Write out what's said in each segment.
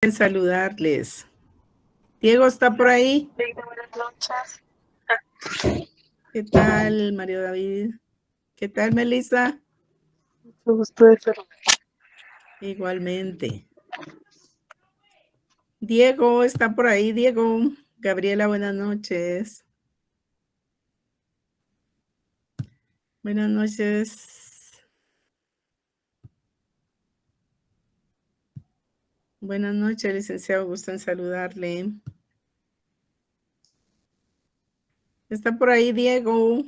En saludarles. Diego está por ahí. Buenas noches. ¿Qué tal, Mario David? ¿Qué tal, Melissa? Mucho gusto de saludar. Igualmente. Diego está por ahí. Diego. Gabriela, buenas noches. Buenas noches. Buenas noches, licenciado. Gusto en saludarle. Está por ahí, Diego.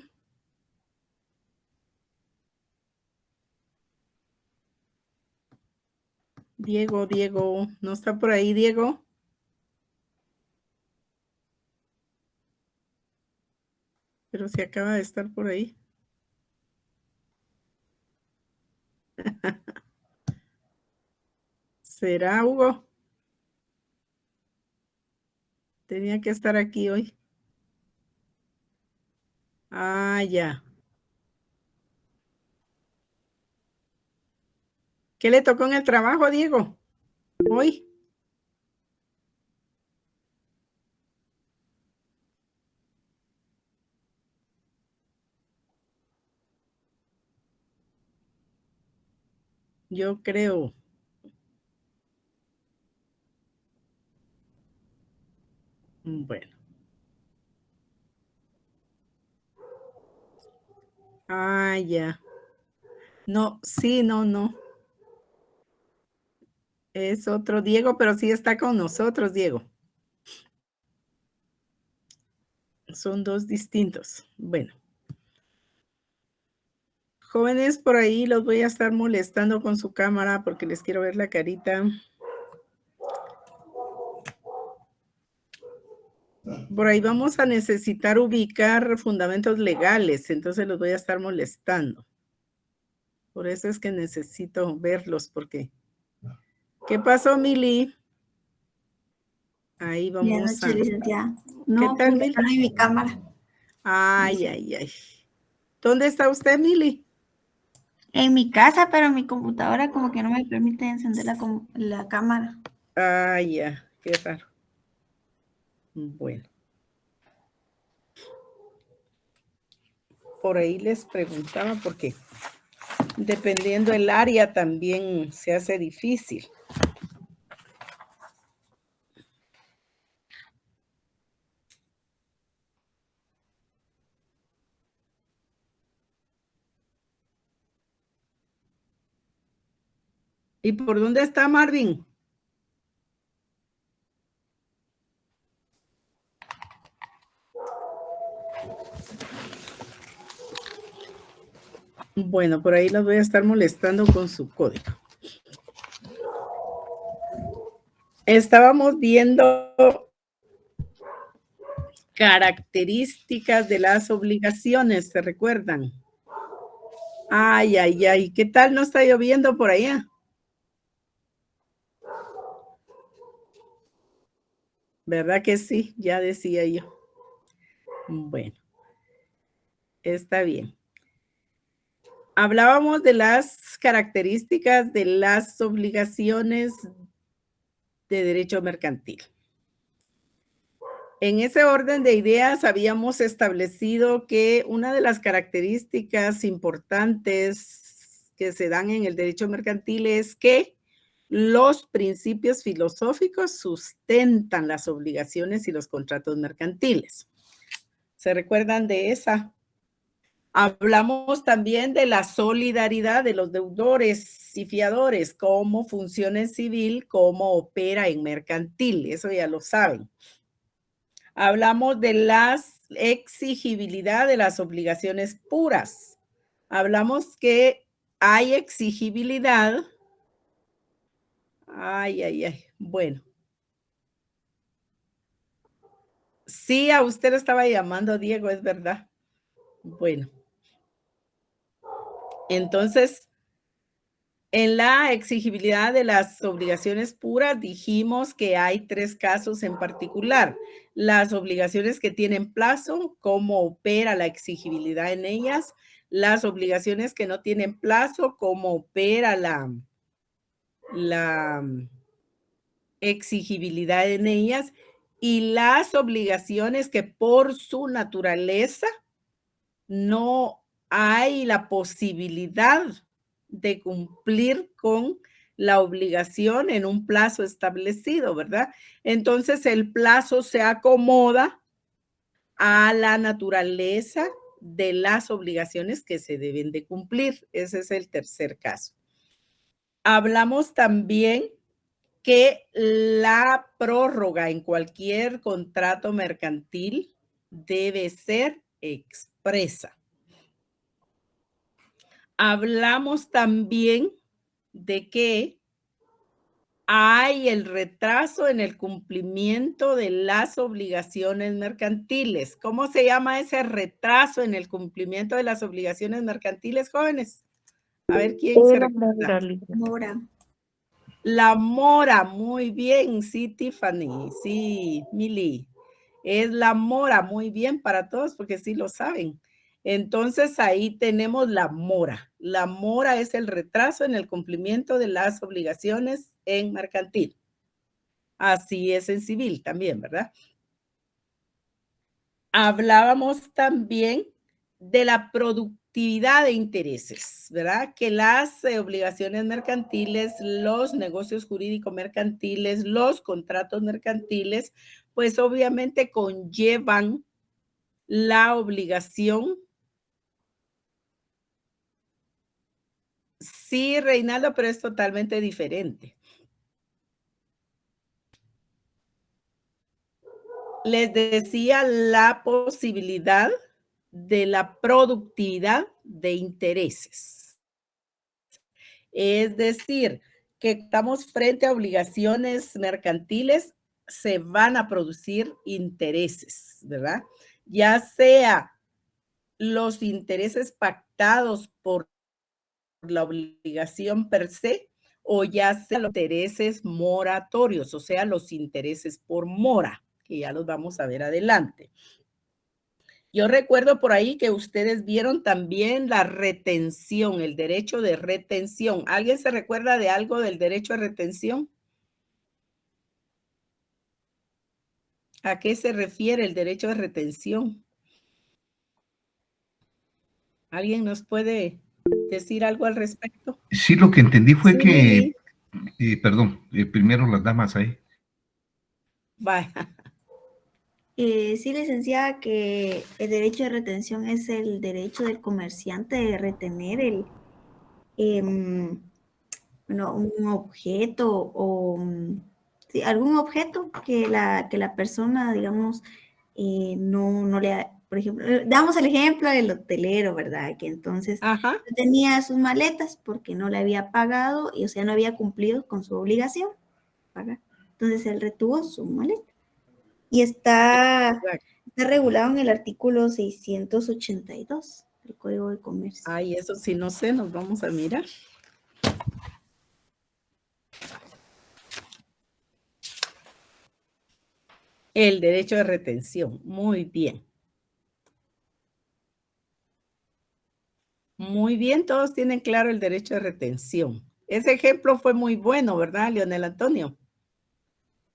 Diego. ¿No está por ahí, Diego? Pero si acaba de estar por ahí. ¿Será, Hugo? Tenía que estar aquí hoy. Ah, ya. ¿Qué le tocó en el trabajo, Diego? Hoy. Yo creo. Bueno. Ah, ya. No, sí, no. Es otro Diego, pero sí está con nosotros, Diego. Son dos distintos. Bueno. Jóvenes, por ahí los voy a estar molestando con su cámara porque les quiero ver la carita. Por ahí vamos a necesitar ubicar fundamentos legales, entonces los voy a estar molestando. Por eso es que necesito verlos, porque... ¿Qué pasó, Mili? Ahí Buenas vamos noches, a... licenciada. ¿Qué No tal, pude Mili? estar en mi cámara. Ay. ¿Dónde está usted, Mili? En mi casa, pero mi computadora como que no me permite encender la cámara. Ah, ya, qué raro. Bueno. Por ahí les preguntaba porque dependiendo el área también se hace difícil. ¿Y por dónde está Marvin? Bueno, por ahí los voy a estar molestando con su código. Estábamos viendo características de las obligaciones, ¿se recuerdan? Ay. ¿Qué tal no está lloviendo por allá? ¿Verdad que sí? Ya decía yo. Bueno, está bien. Hablábamos de las características de las obligaciones de derecho mercantil. En ese orden de ideas habíamos establecido que una de las características importantes que se dan en el derecho mercantil es que los principios filosóficos sustentan las obligaciones y los contratos mercantiles. ¿Se recuerdan de esa? Hablamos también de la solidaridad de los deudores y fiadores, cómo funciona en civil, cómo opera en mercantil, eso ya lo saben. Hablamos de la exigibilidad de las obligaciones puras. Hablamos que hay exigibilidad. Ay. Bueno. Sí, a usted lo estaba llamando, Diego, es verdad. Bueno. Entonces, en la exigibilidad de las obligaciones puras dijimos que hay tres casos en particular. Las obligaciones que tienen plazo, cómo opera la exigibilidad en ellas. Las obligaciones que no tienen plazo, cómo opera la exigibilidad en ellas y las obligaciones que por su naturaleza no hay la posibilidad de cumplir con la obligación en un plazo establecido, ¿verdad? Entonces el plazo se acomoda a la naturaleza de las obligaciones que se deben de cumplir. Ese es el tercer caso. Hablamos también que la prórroga en cualquier contrato mercantil debe ser expresa. Hablamos también de que hay el retraso en el cumplimiento de las obligaciones mercantiles. ¿Cómo se llama ese retraso en el cumplimiento de las obligaciones mercantiles, jóvenes? A ver quién se recuerda. Mora. La mora, muy bien, sí, Tiffany, sí, Mili. Es la mora, muy bien para todos porque sí lo saben. Entonces ahí tenemos la mora. La mora es el retraso en el cumplimiento de las obligaciones en mercantil. Así es en civil también, ¿verdad? Hablábamos también de la productividad de intereses, ¿verdad? Que las obligaciones mercantiles, los negocios jurídicos mercantiles, los contratos mercantiles, pues obviamente conllevan la obligación. Sí, Reinaldo, pero es totalmente diferente. Les decía la posibilidad de la productividad de intereses. Es decir, que estamos frente a obligaciones mercantiles, se van a producir intereses, ¿verdad? Ya sea los intereses pactados por la obligación per se o ya sea los intereses moratorios, o sea, los intereses por mora, que ya los vamos a ver adelante. Yo recuerdo por ahí que ustedes vieron también la retención, el derecho de retención. ¿Alguien se recuerda de algo del derecho de retención? ¿A qué se refiere el derecho de retención? ¿Alguien nos puede decir algo al respecto? Sí, lo que entendí fue Sí, que, Mili. perdón, primero las damas ahí. Vaya. Sí, licenciada, que el derecho de retención es el derecho del comerciante de retener bueno, un objeto o sí, algún objeto que la persona, digamos, no le, por ejemplo, damos el ejemplo del hotelero, ¿verdad? Que entonces Ajá. tenía sus maletas porque no le había pagado y, o sea, no había cumplido con su obligación, ¿verdad? Entonces él retuvo su maleta. Y está regulado en el artículo 682 del Código de Comercio. Ay, eso sí, no sé, nos vamos a mirar. El derecho de retención, muy bien. Muy bien, todos tienen claro el derecho de retención. Ese ejemplo fue muy bueno, ¿verdad, Leonel Antonio?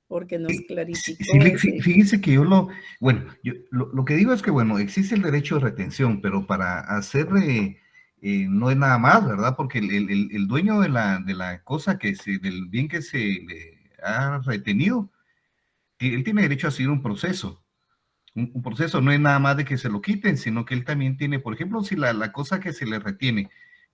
Porque nos clarificó ese. Fíjense que yo lo que digo es que, bueno, existe el derecho de retención, pero para hacer, no es nada más, ¿verdad? Porque el dueño de la cosa del bien que se le ha retenido, él tiene derecho a seguir un proceso. Un proceso no es nada más de que se lo quiten, sino que él también tiene, por ejemplo, si la cosa que se le retiene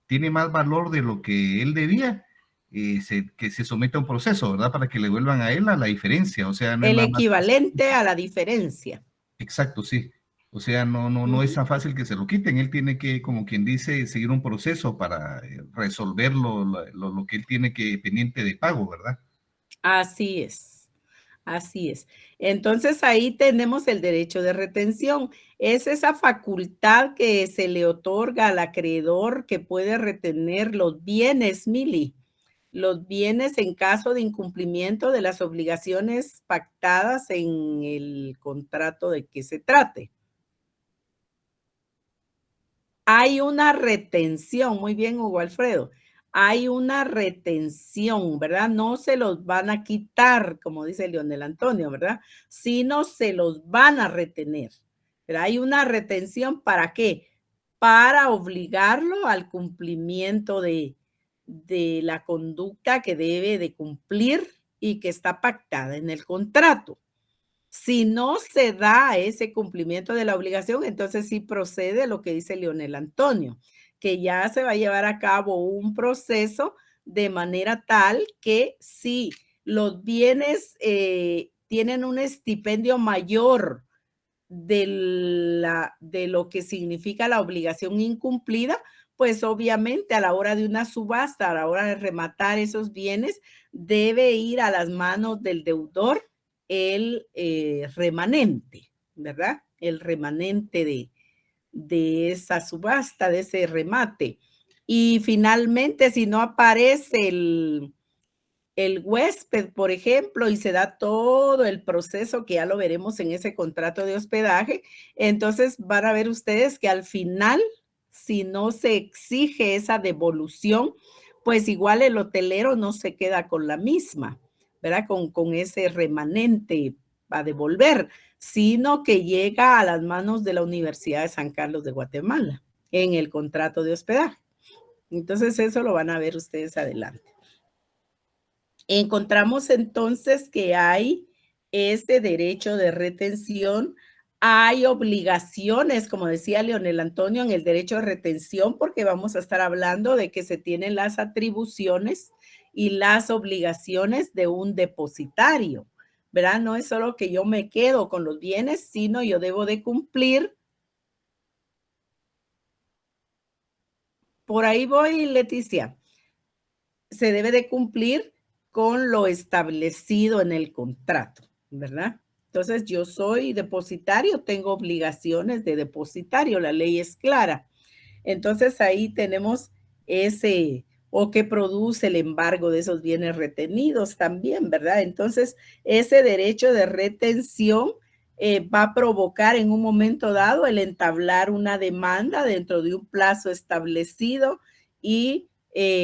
tiene más valor de lo que él debía, que se someta a un proceso, ¿verdad? Para que le vuelvan a él a la diferencia, o sea, no es El nada más. equivalente a la diferencia. Exacto, sí. O sea, no es tan fácil que se lo quiten. Él tiene que, como quien dice, seguir un proceso para resolver lo que él tiene que pendiente de pago, ¿verdad? Así es. Así es. Entonces ahí tenemos el derecho de retención. Es esa facultad que se le otorga al acreedor que puede retener los bienes, Mili. Los bienes en caso de incumplimiento de las obligaciones pactadas en el contrato de que se trate. Hay una retención, muy bien, Hugo Alfredo. hay una retención, ¿verdad? No se los van a quitar, como dice Leonel Antonio, ¿verdad? Sino se los van a retener. Pero hay una retención, ¿para qué? Para obligarlo al cumplimiento de la conducta que debe de cumplir y que está pactada en el contrato. Si no se da ese cumplimiento de la obligación, entonces sí procede lo que dice Leonel Antonio, que ya se va a llevar a cabo un proceso de manera tal que si los bienes tienen un estipendio mayor de lo que significa la obligación incumplida, pues obviamente a la hora de una subasta, a la hora de rematar esos bienes, debe ir a las manos del deudor el remanente, ¿verdad? El remanente de esa subasta, de ese remate. Y finalmente, si no aparece el huésped, por ejemplo, y se da todo el proceso que ya lo veremos en ese contrato de hospedaje, entonces van a ver ustedes que al final, si no se exige esa devolución, pues igual el hotelero no se queda con la misma, ¿verdad? Con ese remanente a devolver, sino que llega a las manos de la Universidad de San Carlos de Guatemala en el contrato de hospedaje. Entonces eso lo van a ver ustedes adelante. Encontramos entonces que hay ese derecho de retención, hay obligaciones, como decía Leonel Antonio, en el derecho de retención, porque vamos a estar hablando de que se tienen las atribuciones y las obligaciones de un depositario, ¿verdad? No es solo que yo me quedo con los bienes, sino yo debo de cumplir. Por ahí voy, Leticia. Se debe de cumplir con lo establecido en el contrato, ¿verdad? Entonces, yo soy depositario, tengo obligaciones de depositario, la ley es clara. Entonces, ahí tenemos ese, o que produce el embargo de esos bienes retenidos también, ¿verdad? Entonces, ese derecho de retención va a provocar en un momento dado el entablar una demanda dentro de un plazo establecido y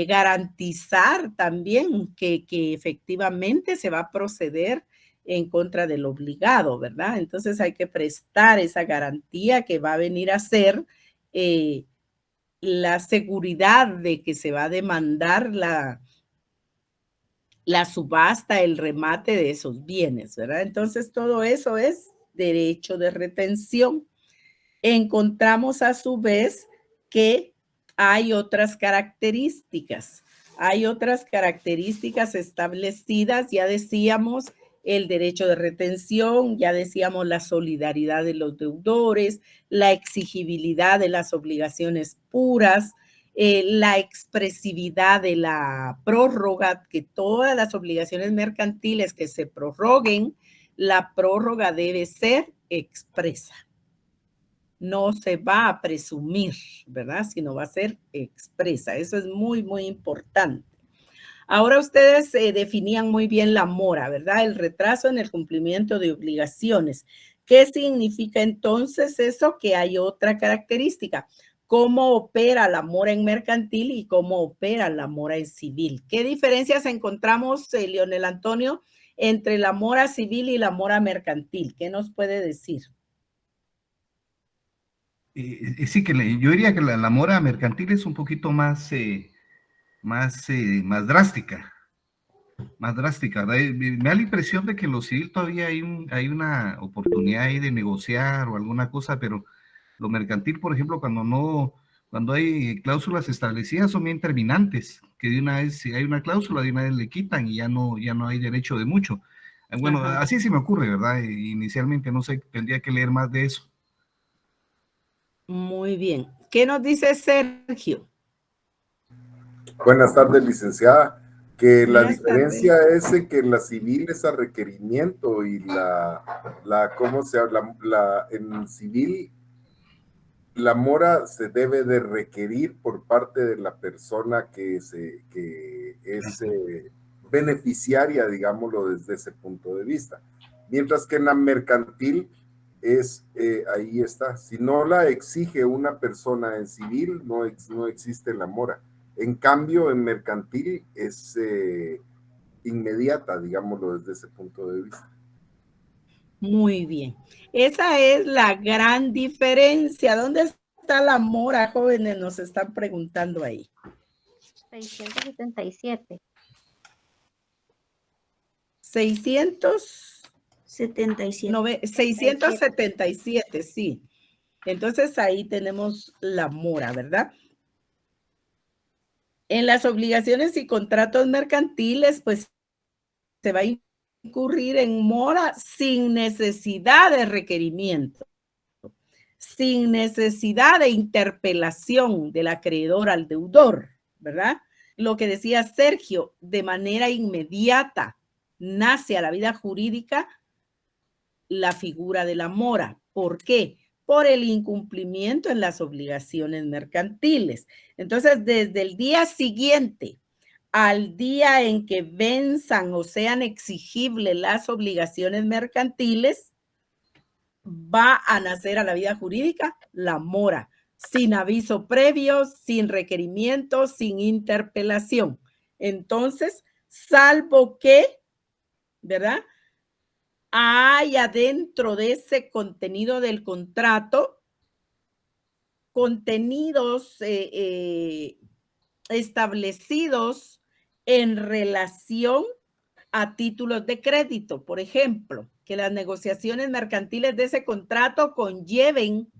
garantizar también que efectivamente se va a proceder en contra del obligado, ¿verdad? Entonces hay que prestar esa garantía que va a venir a ser la seguridad de que se va a demandar la subasta, el remate de esos bienes, ¿verdad? Entonces todo eso es derecho de retención. Encontramos a su vez que hay otras características. Hay otras características establecidas, ya decíamos, el derecho de retención, ya decíamos la solidaridad de los deudores, la exigibilidad de las obligaciones puras, la expresividad de la prórroga, que todas las obligaciones mercantiles que se prorroguen, la prórroga debe ser expresa. No se va a presumir, ¿verdad? Sino va a ser expresa. Eso es muy, muy importante. Ahora ustedes definían muy bien la mora, ¿verdad? El retraso en el cumplimiento de obligaciones. ¿Qué significa entonces eso? Que hay otra característica. ¿Cómo opera la mora en mercantil y cómo opera la mora en civil? ¿Qué diferencias encontramos, Leonel Antonio, entre la mora civil y la mora mercantil? ¿Qué nos puede decir? Sí, yo diría que la mora mercantil es un poquito más drástica, ¿verdad? Me da la impresión de que en lo civil todavía hay una oportunidad ahí de negociar o alguna cosa, pero lo mercantil, por ejemplo, cuando hay cláusulas establecidas son bien terminantes, que de una vez, si hay una cláusula, de una vez le quitan y ya no hay derecho de mucho. Bueno, Ajá. así se me ocurre, ¿verdad? Inicialmente, no sé, tendría que leer más de eso. Muy bien. ¿Qué nos dice Sergio? Buenas tardes, licenciada. Que la Buenas diferencia tardes. es que en la civil es a requerimiento y ¿cómo se habla? En civil, la mora se debe de requerir por parte de la persona que es beneficiaria, digámoslo desde ese punto de vista. Mientras que en la mercantil ahí está. Si no la exige una persona en civil, no existe la mora. En cambio, en mercantil es inmediata, digámoslo desde ese punto de vista. Muy bien. Esa es la gran diferencia. ¿Dónde está la mora, jóvenes? Nos están preguntando ahí. 677. 677, sí. Entonces ahí tenemos la mora, ¿verdad? En las obligaciones y contratos mercantiles, pues se va a incurrir en mora sin necesidad de requerimiento, sin necesidad de interpelación del acreedor al deudor, ¿verdad? Lo que decía Sergio, de manera inmediata nace a la vida jurídica la figura de la mora. ¿Por qué? Por el incumplimiento en las obligaciones mercantiles. Entonces, desde el día siguiente al día en que venzan o sean exigibles las obligaciones mercantiles, va a nacer a la vida jurídica la mora, sin aviso previo, sin requerimiento, sin interpelación. Entonces, salvo que, ¿verdad?, haya dentro de ese contenido del contrato contenidos establecidos en relación a títulos de crédito. Por ejemplo, que las negociaciones mercantiles de ese contrato conlleven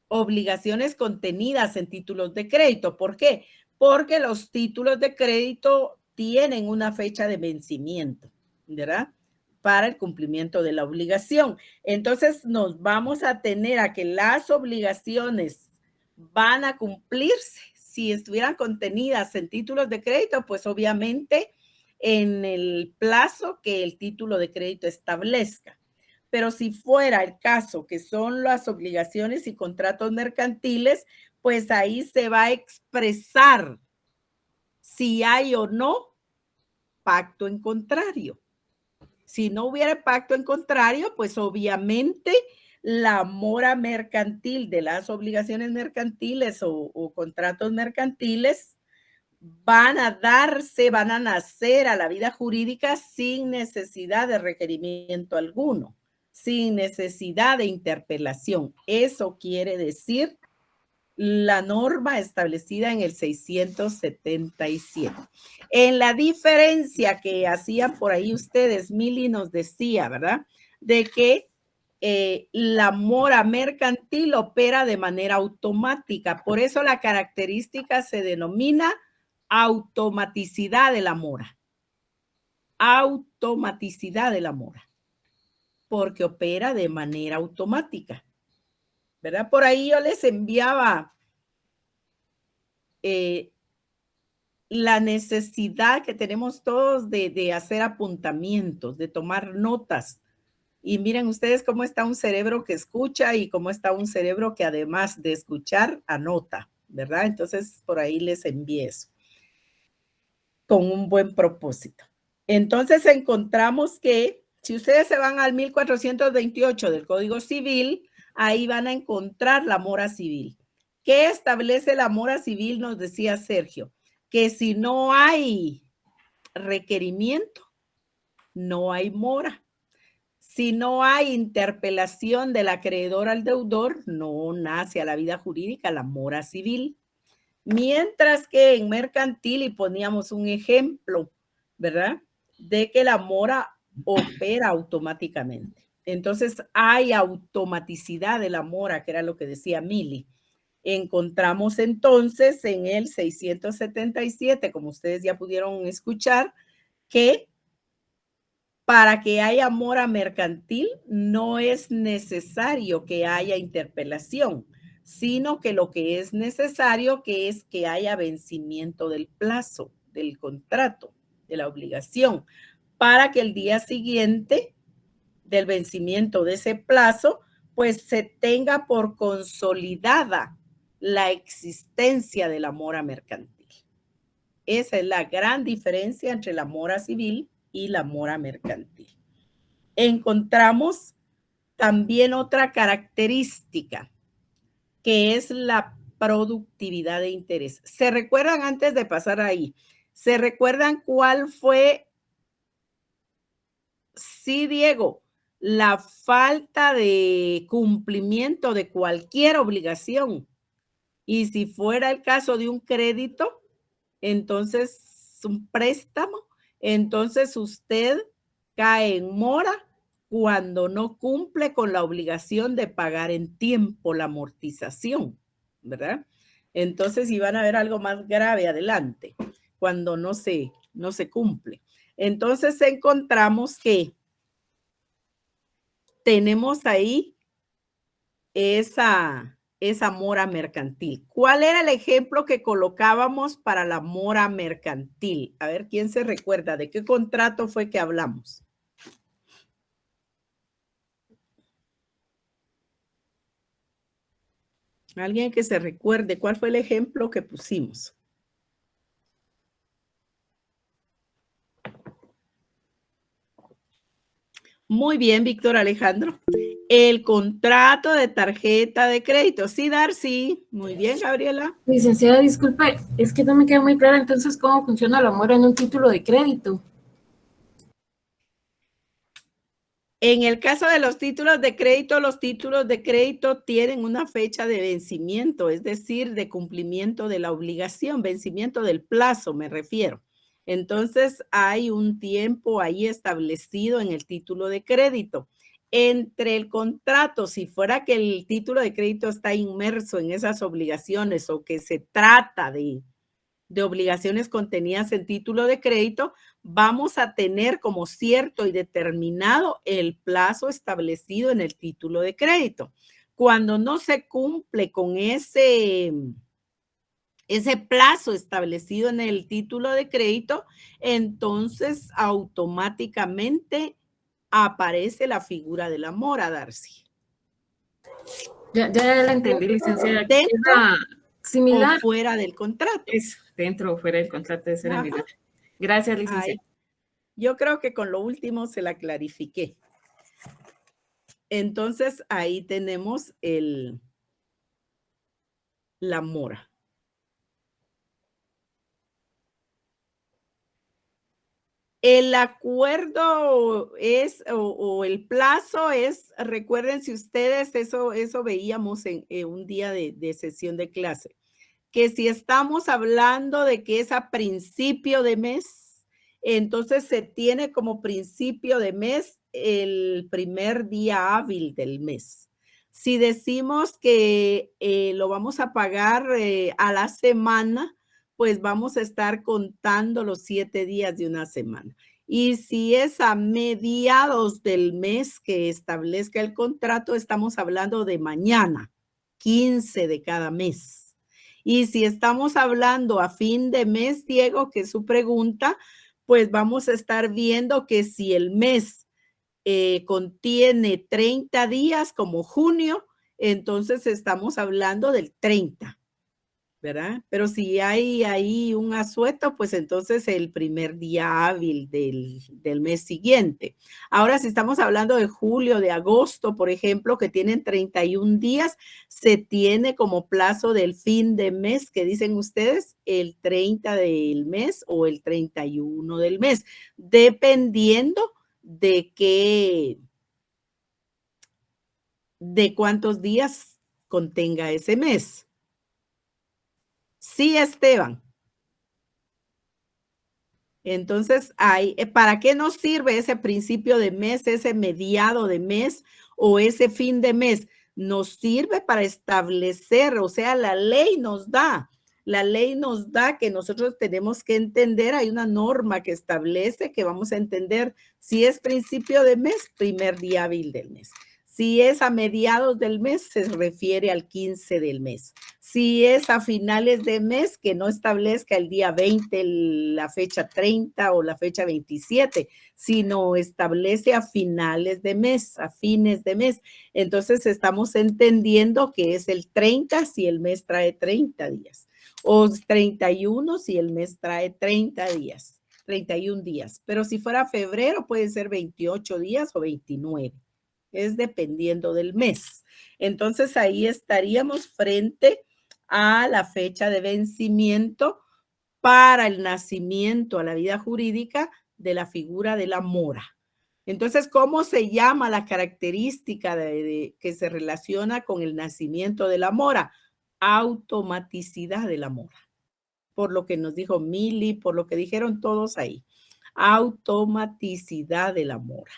obligaciones contenidas en títulos de crédito. ¿Por qué? Porque los títulos de crédito tienen una fecha de vencimiento, ¿verdad?, para el cumplimiento de la obligación. Entonces nos vamos a tener a que las obligaciones van a cumplirse si estuvieran contenidas en títulos de crédito, pues obviamente en el plazo que el título de crédito establezca. Pero si fuera el caso que son las obligaciones y contratos mercantiles, pues ahí se va a expresar si hay o no pacto en contrario. Si no hubiera pacto en contrario, pues obviamente la mora mercantil de las obligaciones mercantiles o contratos mercantiles van a nacer a la vida jurídica sin necesidad de requerimiento alguno, sin necesidad de interpelación. Eso quiere decir la norma establecida en el 677. En la diferencia que hacían por ahí ustedes, Mili nos decía, ¿verdad?, de que la mora mercantil opera de manera automática. Por eso la característica se denomina automaticidad de la mora. Automaticidad de la mora. Porque opera de manera automática, ¿verdad? Por ahí yo les enviaba la necesidad que tenemos todos de hacer apuntamientos, de tomar notas. Y miren ustedes cómo está un cerebro que escucha y cómo está un cerebro que además de escuchar, anota, ¿verdad? Entonces, por ahí les envié eso con un buen propósito. Entonces, encontramos que si ustedes se van al 1428 del Código Civil, ahí van a encontrar la mora civil. ¿Qué establece la mora civil? Nos decía Sergio, que si no hay requerimiento, no hay mora. Si no hay interpelación del acreedor al deudor, no nace a la vida jurídica la mora civil. Mientras que en mercantil, y poníamos un ejemplo, ¿verdad?, de que la mora opera automáticamente. Entonces hay automaticidad de la mora, que era lo que decía Mili. Encontramos entonces en el 677, como ustedes ya pudieron escuchar, que para que haya mora mercantil no es necesario que haya interpelación, sino que lo que es necesario es que haya vencimiento del plazo, del contrato, de la obligación, para que el día siguiente del vencimiento de ese plazo, pues se tenga por consolidada la existencia de la mora mercantil. Esa es la gran diferencia entre la mora civil y la mora mercantil. Encontramos también otra característica, que es la productividad de interés. ¿Se recuerdan antes de pasar ahí? ¿Se recuerdan cuál fue? Sí, Diego, la falta de cumplimiento de cualquier obligación. Y si fuera el caso de un crédito, entonces un préstamo, entonces usted cae en mora cuando no cumple con la obligación de pagar en tiempo la amortización, ¿verdad? Entonces, y van a ver algo más grave adelante, cuando no se cumple. Entonces, encontramos que tenemos ahí esa mora mercantil. ¿Cuál era el ejemplo que colocábamos para la mora mercantil? A ver, ¿quién se recuerda de qué contrato fue que hablamos? Alguien que se recuerde cuál fue el ejemplo que pusimos. Muy bien, Víctor Alejandro. El contrato de tarjeta de crédito. Sí, Darcy. Muy bien, Gabriela. Licenciada, disculpe, es que no me queda muy claro entonces cómo funciona la mora en un título de crédito. En el caso de los títulos de crédito tienen una fecha de vencimiento, es decir, de cumplimiento de la obligación, vencimiento del plazo, me refiero. Entonces, hay un tiempo ahí establecido en el título de crédito. Entre el contrato, si fuera que el título de crédito está inmerso en esas obligaciones o que se trata de obligaciones contenidas en título de crédito, vamos a tener como cierto y determinado el plazo establecido en el título de crédito. Cuando no se cumple con ese plazo establecido en el título de crédito, entonces automáticamente aparece la figura de la mora, Darcy. Ya la entendí, licenciada. ¿Dentro similar o fuera del contrato? Es dentro o fuera del contrato, esa era mi duda. Gracias, licenciada. Ay, yo creo que con lo último se la clarifiqué. Entonces, ahí tenemos la mora. El acuerdo es, o el plazo es, recuérdense ustedes, eso veíamos en un día de sesión de clase, que si estamos hablando de que es a principio de mes, entonces se tiene como principio de mes el primer día hábil del mes. Si decimos que lo vamos a pagar a la semana, pues vamos a estar contando los 7 días de una semana. Y si es a mediados del mes que establezca el contrato, estamos hablando de mañana, 15 de cada mes. Y si estamos hablando a fin de mes, Diego, que es su pregunta, pues vamos a estar viendo que si el mes contiene 30 días como junio, entonces estamos hablando del 30, ¿verdad? Pero si hay ahí un asueto, pues entonces el primer día hábil del mes siguiente. Ahora, si estamos hablando de julio, de agosto, por ejemplo, que tienen 31 días, se tiene como plazo del fin de mes, ¿qué dicen ustedes? El 30 del mes o el 31 del mes, dependiendo de cuántos días contenga ese mes. Sí, Esteban. Entonces, ¿para qué nos sirve ese principio de mes, ese mediado de mes o ese fin de mes? Nos sirve para establecer, o sea, la ley nos da que nosotros tenemos que entender, hay una norma que establece que vamos a entender si es principio de mes, primer día hábil del mes. Si es a mediados del mes, se refiere al 15 del mes. Si es a finales de mes, que no establezca el día 20, la fecha 30 o la fecha 27, sino establece a finales de mes, a fines de mes. Entonces estamos entendiendo que es el 30 si el mes trae 30 días o 31 si el mes trae 30 días, 31 días. Pero si fuera febrero puede ser 28 días o 29. Es dependiendo del mes. Entonces ahí estaríamos frente a la fecha de vencimiento para el nacimiento a la vida jurídica de la figura de la mora. Entonces, ¿cómo se llama la característica que se relaciona con el nacimiento de la mora? Automaticidad de la mora. Por lo que nos dijo Mili, por lo que dijeron todos ahí. Automaticidad de la mora.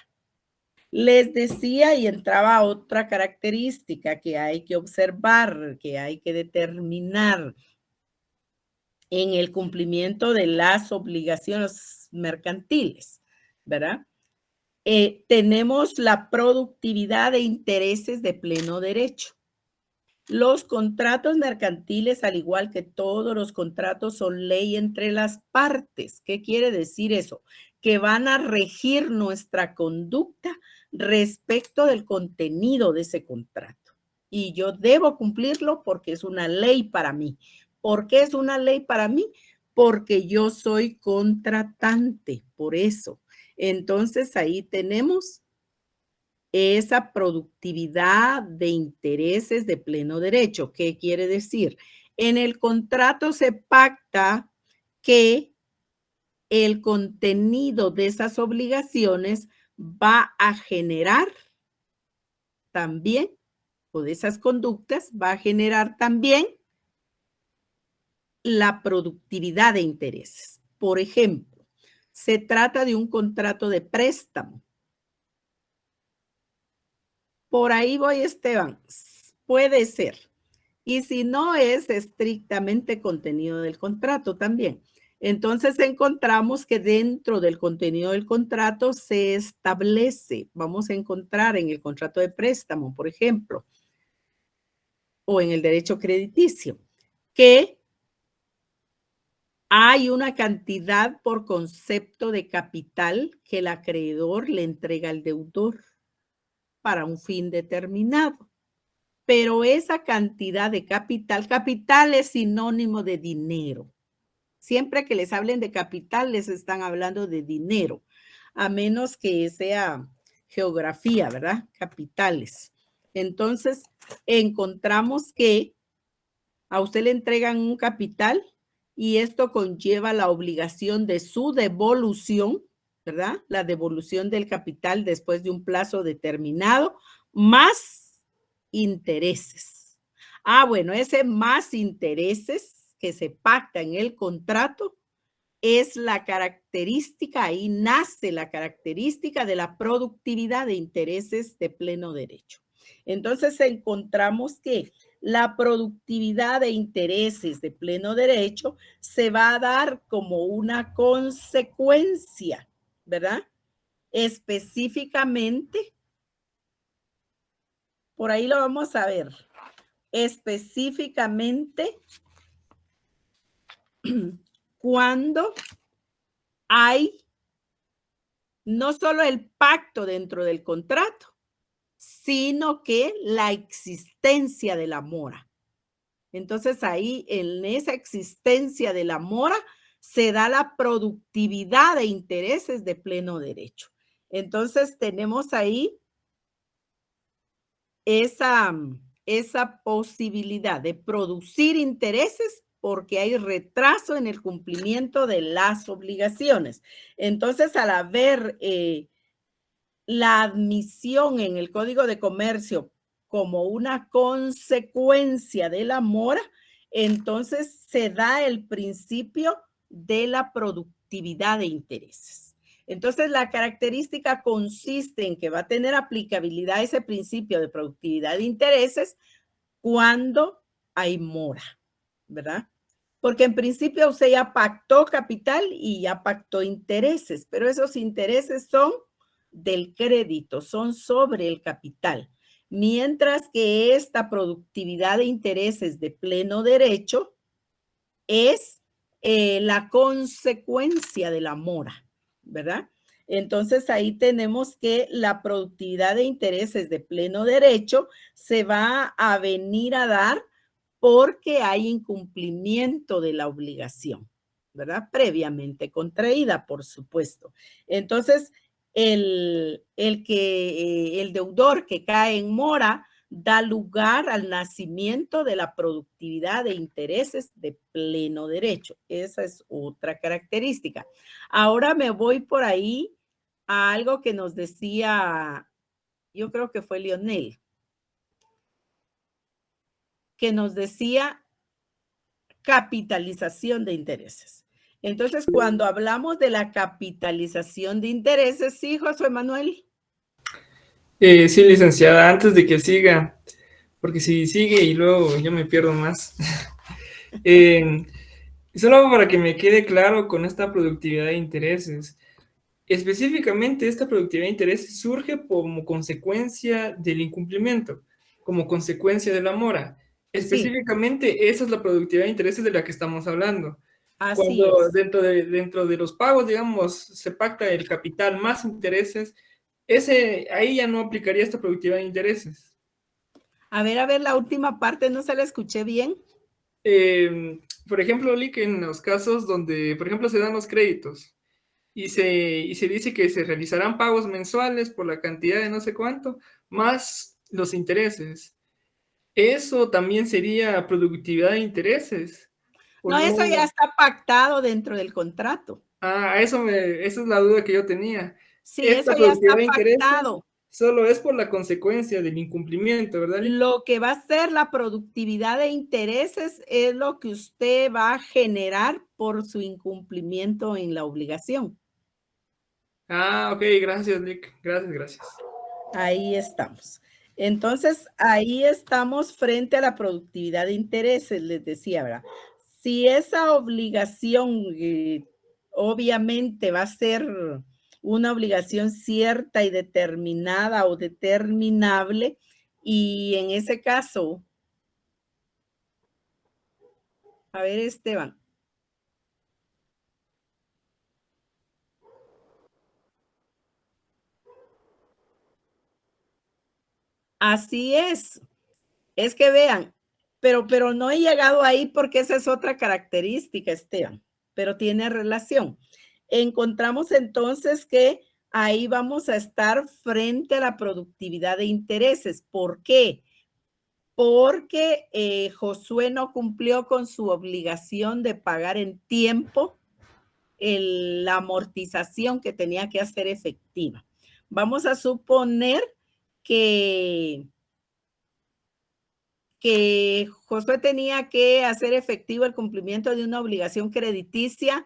Les decía, y entraba otra característica que hay que observar, que hay que determinar en el cumplimiento de las obligaciones mercantiles, ¿verdad? Tenemos la productividad de intereses de pleno derecho. Los contratos mercantiles, al igual que todos los contratos, son ley entre las partes. ¿Qué quiere decir eso? Que van a regir nuestra conducta respecto del contenido de ese contrato. Y yo debo cumplirlo porque es una ley para mí. ¿Por qué es una ley para mí? Porque yo soy contratante, por eso. Entonces, ahí tenemos esa productividad de intereses de pleno derecho. ¿Qué quiere decir? En el contrato se pacta que el contenido de esas obligaciones va a generar también, o de esas conductas, va a generar también la productividad de intereses. Por ejemplo, se trata de un contrato de préstamo. Por ahí voy, Esteban. Puede ser. Y si no, es estrictamente contenido del contrato también. Entonces encontramos que dentro del contenido del contrato se establece, vamos a encontrar en el contrato de préstamo, por ejemplo, o en el derecho crediticio, que hay una cantidad por concepto de capital que el acreedor le entrega al deudor para un fin determinado. Pero esa cantidad de capital es sinónimo de dinero. Siempre que les hablen de capital, les están hablando de dinero, a menos que sea geografía, ¿verdad? Capitales. Entonces, encontramos que a usted le entregan un capital y esto conlleva la obligación de su devolución, ¿verdad? La devolución del capital después de un plazo determinado, más intereses. Bueno, ese más intereses que se pacta en el contrato es la característica, ahí nace la característica de la productividad de intereses de pleno derecho. Entonces encontramos que la productividad de intereses de pleno derecho se va a dar como una consecuencia, ¿verdad? Específicamente, por ahí lo vamos a ver, específicamente cuando hay no solo el pacto dentro del contrato, sino que la existencia de la mora. Entonces ahí en esa existencia de la mora se da la productividad de intereses de pleno derecho. Entonces tenemos ahí esa posibilidad de producir intereses porque hay retraso en el cumplimiento de las obligaciones. Entonces, al haber la admisión en el Código de Comercio como una consecuencia de la mora, entonces se da el principio de la productividad de intereses. Entonces, la característica consiste en que va a tener aplicabilidad ese principio de productividad de intereses cuando hay mora, ¿verdad? Porque en principio usted ya pactó capital y ya pactó intereses, pero esos intereses son del crédito, son sobre el capital. Mientras que esta productividad de intereses de pleno derecho es la consecuencia de la mora, ¿verdad? Entonces ahí tenemos que la productividad de intereses de pleno derecho se va a venir a dar porque hay incumplimiento de la obligación, ¿verdad? Previamente contraída, por supuesto. Entonces, el deudor que cae en mora da lugar al nacimiento de la productividad de intereses de pleno derecho. Esa es otra característica. Ahora me voy por ahí a algo que nos decía, yo creo que fue Lionel, que nos decía capitalización de intereses. Entonces, cuando hablamos de la capitalización de intereses, ¿sí, José Manuel? Sí, licenciada, antes de que siga, porque si sigue y luego yo me pierdo más. Solo para que me quede claro con esta productividad de intereses. Específicamente, esta productividad de intereses surge como consecuencia del incumplimiento, como consecuencia de la mora. Específicamente, esa es la productividad de intereses de la que estamos hablando. Así Cuando es. dentro de los pagos, digamos, se pacta el capital más intereses, ahí ya no aplicaría esta productividad de intereses. A ver, la última parte, ¿no se la escuché bien? Por ejemplo, Lick, en los casos donde, por ejemplo, se dan los créditos y se dice que se realizarán pagos mensuales por la cantidad de no sé cuánto, más los intereses. Eso también sería productividad de intereses. No, eso ya está pactado dentro del contrato. Esa es la duda que yo tenía. Sí, Esta eso ya está productividad de intereses pactado. solo es por la consecuencia del incumplimiento, ¿verdad, Lick? Lo que va a ser la productividad de intereses es lo que usted va a generar por su incumplimiento en la obligación. Ok, gracias, Lick. Gracias. Ahí estamos. Entonces, ahí estamos frente a la productividad de intereses, les decía, ¿verdad? Si esa obligación obviamente va a ser una obligación cierta y determinada o determinable, y en ese caso, a ver, Esteban. Así es. Es que vean, pero no he llegado ahí porque esa es otra característica, Esteban, pero tiene relación. Encontramos entonces que ahí vamos a estar frente a la productividad de intereses. ¿Por qué? Porque Josué no cumplió con su obligación de pagar en tiempo la amortización que tenía que hacer efectiva. Vamos a suponer que Josué tenía que hacer efectivo el cumplimiento de una obligación crediticia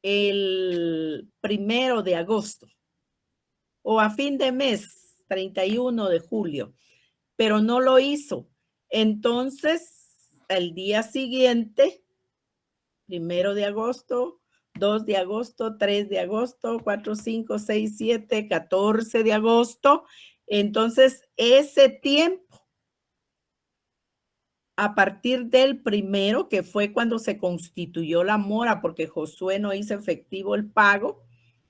el 1 de agosto o a fin de mes, 31 de julio, pero no lo hizo. Entonces, el día siguiente, 1 de agosto, 2 de agosto, 3 de agosto, 4, 5, 6, 7, 14 de agosto, entonces ese tiempo, a partir del 1, que fue cuando se constituyó la mora, porque Josué no hizo efectivo el pago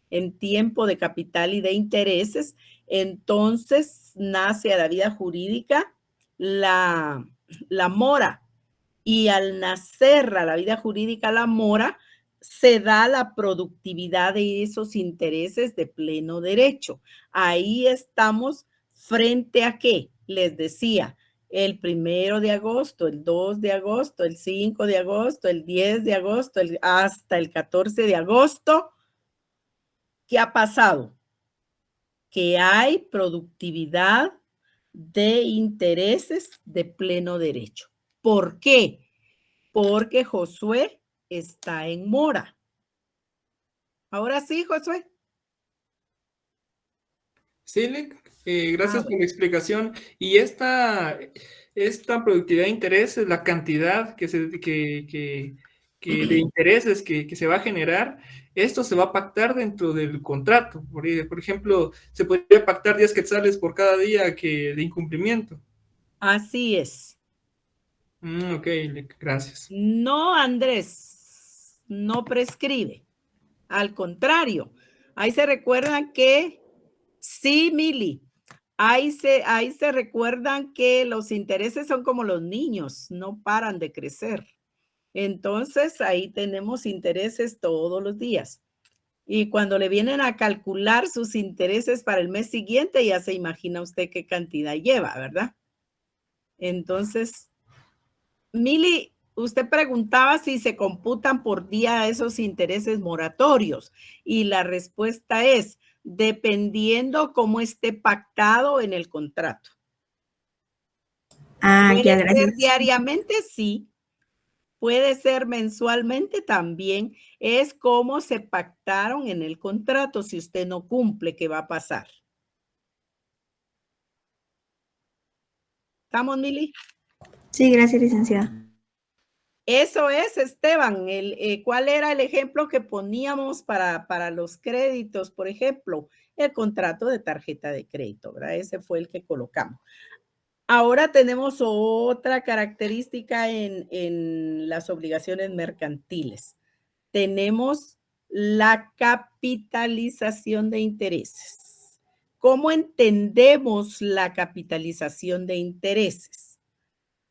en tiempo de capital y de intereses, entonces nace a la vida jurídica la mora. Y al nacer a la vida jurídica la mora, se da la productividad de esos intereses de pleno derecho. Ahí estamos frente a ¿qué? Les decía, el 1 de agosto, el 2 de agosto, el 5 de agosto, el 10 de agosto, hasta el 14 de agosto. ¿Qué ha pasado? Que hay productividad de intereses de pleno derecho. ¿Por qué? Porque Josué está en mora. Ahora sí, Josué. Sí, Lick, gracias por la explicación. Y esta productividad de intereses, la cantidad de intereses que se va a generar, esto se va a pactar dentro del contrato. Por ejemplo, se podría pactar 10 quetzales por cada día de incumplimiento. Así es. Ok, Lick, gracias. No, Andrés, no prescribe. Al contrario, ahí se recuerdan que, sí, Mili, ahí se recuerdan que los intereses son como los niños, no paran de crecer. Entonces, ahí tenemos intereses todos los días. Y cuando le vienen a calcular sus intereses para el mes siguiente, ya se imagina usted qué cantidad lleva, ¿verdad? Entonces, Mili, usted preguntaba si se computan por día esos intereses moratorios y la respuesta es dependiendo cómo esté pactado en el contrato. Ah, ya, Puede ser gracias. diariamente, sí. Puede ser mensualmente también. Es como se pactaron en el contrato. Si usted no cumple, ¿qué va a pasar? ¿Estamos, Mili? Sí, gracias, licenciada. Eso es, Esteban. ¿Cuál era el ejemplo que poníamos para los créditos? Por ejemplo, el contrato de tarjeta de crédito, ¿verdad? Ese fue el que colocamos. Ahora tenemos otra característica en las obligaciones mercantiles. Tenemos la capitalización de intereses. ¿Cómo entendemos la capitalización de intereses?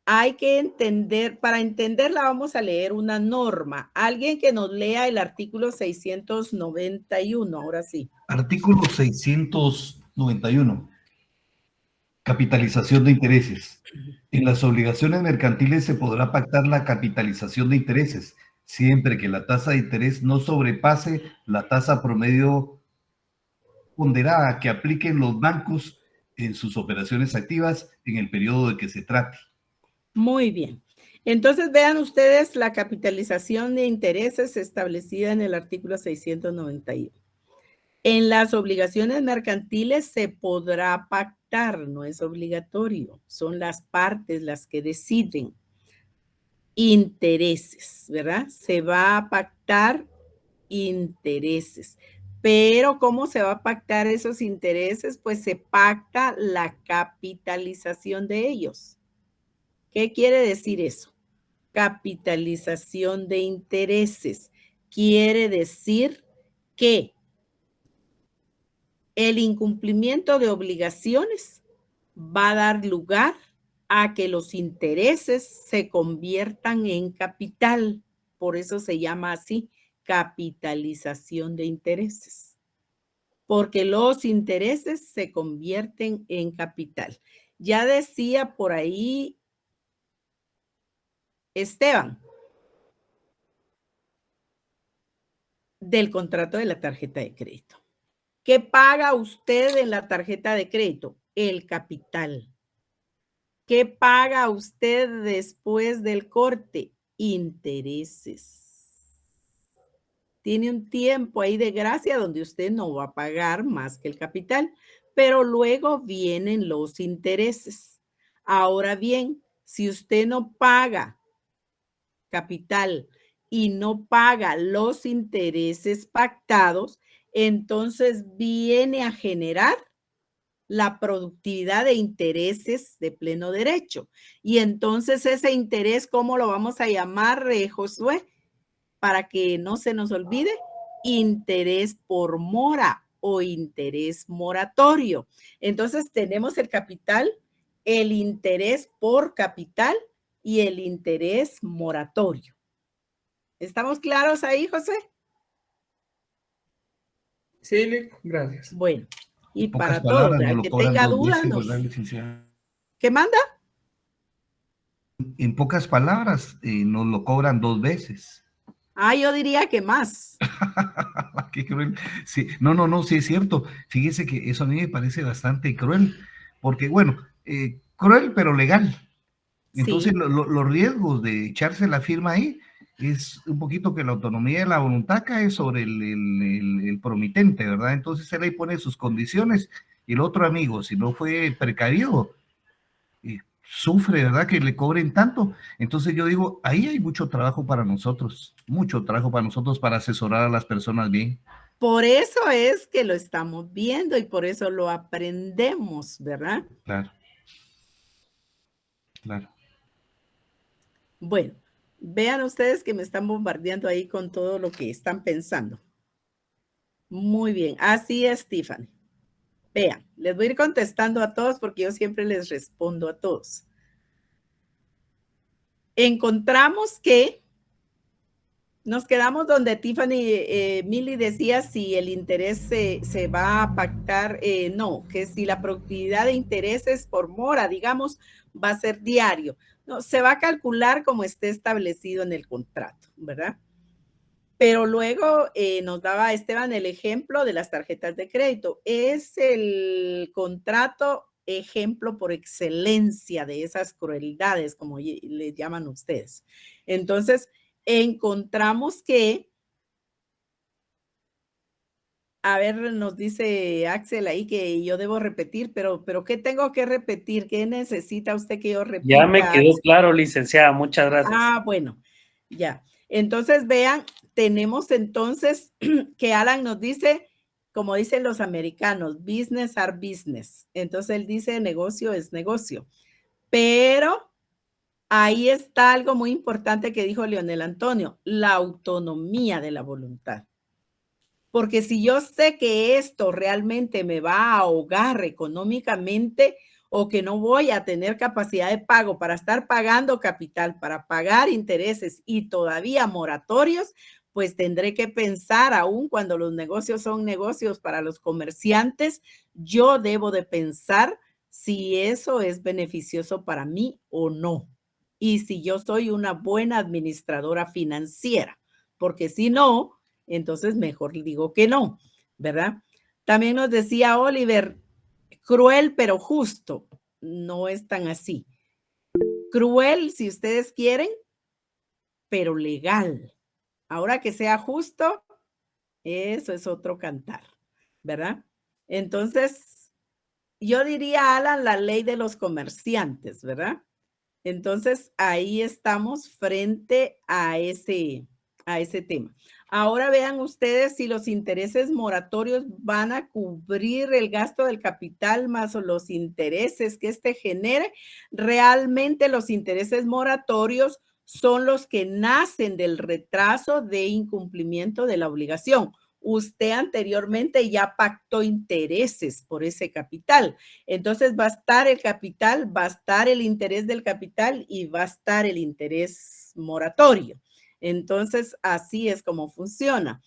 Hay que entender, para entenderla vamos a leer una norma. Alguien que nos lea el artículo 691, ahora sí. Artículo 691. Capitalización de intereses. En las obligaciones mercantiles se podrá pactar la capitalización de intereses, siempre que la tasa de interés no sobrepase la tasa promedio ponderada que apliquen los bancos en sus operaciones activas en el periodo de que se trate. Muy bien. Entonces vean ustedes la capitalización de intereses establecida en el artículo 691. En las obligaciones mercantiles se podrá pactar, no es obligatorio, son las partes las que deciden. Intereses, ¿verdad? Se va a pactar intereses. Pero ¿cómo se va a pactar esos intereses? Pues se pacta la capitalización de ellos. ¿Qué quiere decir eso? Capitalización de intereses. Quiere decir que el incumplimiento de obligaciones va a dar lugar a que los intereses se conviertan en capital. Por eso se llama así, capitalización de intereses. Porque los intereses se convierten en capital. Ya decía por ahí Esteban, del contrato de la tarjeta de crédito. ¿Qué paga usted en la tarjeta de crédito? El capital. ¿Qué paga usted después del corte? Intereses. Tiene un tiempo ahí de gracia donde usted no va a pagar más que el capital, pero luego vienen los intereses. Ahora bien, si usted no paga capital y no paga los intereses pactados, entonces viene a generar la productividad de intereses de pleno derecho. Y entonces ese interés, ¿cómo lo vamos a llamar, Josué? Para que no se nos olvide, interés por mora o interés moratorio. Entonces tenemos el capital, el interés por capital y el interés moratorio. ¿Estamos claros ahí, José? Sí, gracias. Bueno, y Pocas para todos, palabras, no lo que cobran tenga dos dudas, veces, ¿verdad, licenciada? ¿qué manda? En pocas palabras, nos lo cobran 2 veces. Ah, yo diría que más. Qué cruel. Sí, no, sí es cierto. Fíjese que eso a mí me parece bastante cruel, porque bueno, cruel pero legal. Entonces Sí. los riesgos de echarse la firma ahí es un poquito que la autonomía de la voluntad cae sobre el promitente, ¿verdad? Entonces él ahí pone sus condiciones y el otro amigo, si no fue precavido, sufre, ¿verdad? Que le cobren tanto. Entonces yo digo, ahí hay mucho trabajo para nosotros para asesorar a las personas bien. Por eso es que lo estamos viendo y por eso lo aprendemos, ¿verdad? Claro. Claro. Bueno, vean ustedes que me están bombardeando ahí con todo lo que están pensando. Muy bien, así es, Tiffany. Vean, les voy a ir contestando a todos porque yo siempre les respondo a todos. Encontramos que Nos quedamos donde Tiffany Milly decía si el interés se va a pactar, no, que si la productividad de intereses por mora, digamos, va a ser diario. No, se va a calcular como esté establecido en el contrato, ¿verdad? Pero luego nos daba Esteban el ejemplo de las tarjetas de crédito. Es el contrato ejemplo por excelencia de esas crueldades, como le llaman ustedes. Entonces, encontramos que, a ver, nos dice Axel ahí que yo debo repetir, pero ¿qué tengo que repetir? ¿Qué necesita usted que yo repita? Ya me quedó claro, licenciada, muchas gracias. Ah, bueno, ya. Entonces, vean, tenemos entonces que Alan nos dice, como dicen los americanos, business are business. Entonces, él dice negocio es negocio. Pero ahí está algo muy importante que dijo Leonel Antonio, la autonomía de la voluntad. Porque si yo sé que esto realmente me va a ahogar económicamente o que no voy a tener capacidad de pago para estar pagando capital, para pagar intereses y todavía moratorios, pues tendré que pensar, aún cuando los negocios son negocios para los comerciantes, yo debo de pensar si eso es beneficioso para mí o no. Y si yo soy una buena administradora financiera, porque si no, entonces mejor digo que no, ¿verdad? También nos decía Oliver, cruel pero justo. No es tan así. Cruel si ustedes quieren, pero legal. Ahora que sea justo, eso es otro cantar, ¿verdad? Entonces, yo diría, Alan, la ley de los comerciantes, ¿verdad? Entonces, ahí estamos frente a ese tema. Ahora vean ustedes si los intereses moratorios van a cubrir el gasto del capital más los intereses que este genere. Realmente los intereses moratorios son los que nacen del retraso de incumplimiento de la obligación. Usted anteriormente ya pactó intereses por ese capital. Entonces va a estar el capital, va a estar el interés del capital y va a estar el interés moratorio. Entonces, así es como funciona.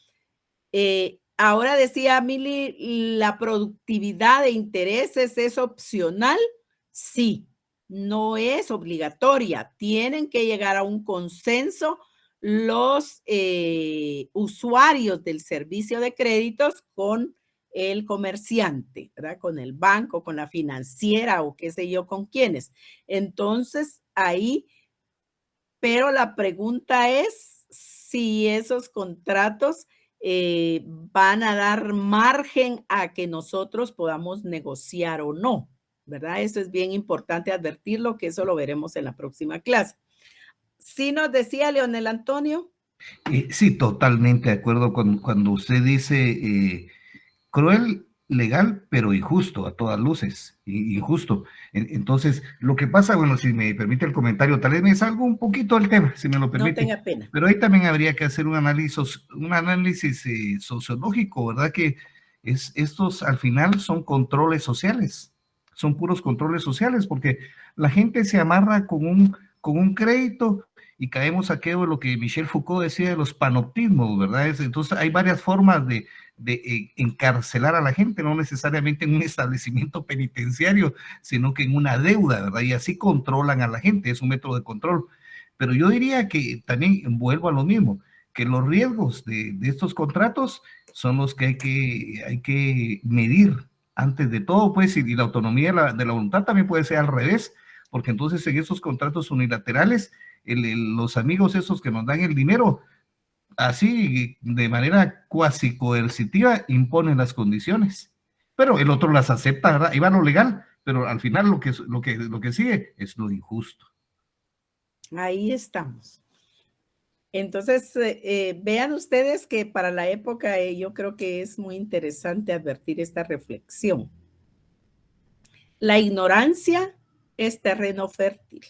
Ahora decía Milly, ¿la productividad de intereses es opcional? Sí, no es obligatoria. Tienen que llegar a un consenso los usuarios del servicio de créditos con el comerciante, ¿verdad? Con el banco, con la financiera o qué sé yo, con quiénes. Entonces, ahí, pero la pregunta es si esos contratos van a dar margen a que nosotros podamos negociar o no, ¿verdad? Eso es bien importante advertirlo, que eso lo veremos en la próxima clase. ¿Sí nos decía Leonel Antonio? Sí, totalmente de acuerdo cuando usted dice cruel, legal, pero injusto a todas luces, injusto. Entonces, lo que pasa, bueno, si me permite el comentario, tal vez me salgo un poquito del tema, si me lo permite. No tenga pena. Pero ahí también habría que hacer un análisis sociológico, ¿verdad? Que estos al final son controles sociales, son puros controles sociales, porque la gente se amarra con un crédito y caemos a aquello de lo que Michel Foucault decía de los panoptismos, ¿verdad? Entonces hay varias formas de encarcelar a la gente, no necesariamente en un establecimiento penitenciario, sino que en una deuda, ¿verdad? Y así controlan a la gente, es un método de control. Pero yo diría que también vuelvo a lo mismo, que los riesgos de estos contratos son los que hay que medir antes de todo, pues, y la autonomía de la voluntad también puede ser al revés, porque entonces en esos contratos unilaterales, los amigos esos que nos dan el dinero, así de manera cuasi coercitiva imponen las condiciones, pero el otro las acepta, ¿verdad? Y va lo legal, pero al final lo que sigue es lo injusto. Ahí estamos. Entonces, vean ustedes que para la época yo creo que es muy interesante advertir esta reflexión. La ignorancia es terreno fértil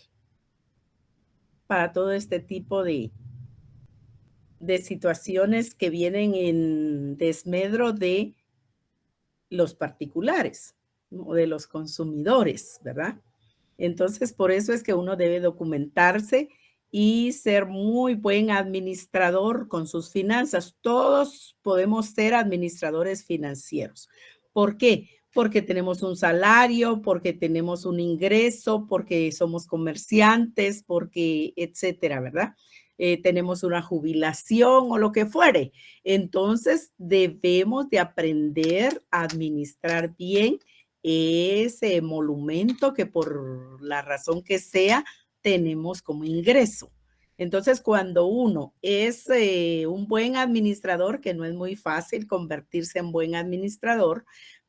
para todo este tipo de situaciones que vienen en desmedro de los particulares o de los consumidores, ¿verdad? Entonces, por eso es que uno debe documentarse y ser muy buen administrador con sus finanzas. Todos podemos ser administradores financieros. ¿Por qué? Porque tenemos un salario, porque tenemos un ingreso, porque somos comerciantes, porque etcétera, ¿verdad? Tenemos una jubilación o lo que fuere. Entonces, debemos de aprender a administrar bien ese emolumento que por la razón que sea, tenemos como ingreso. Entonces, cuando uno es un buen administrador, que no es muy fácil convertirse en buen administrador,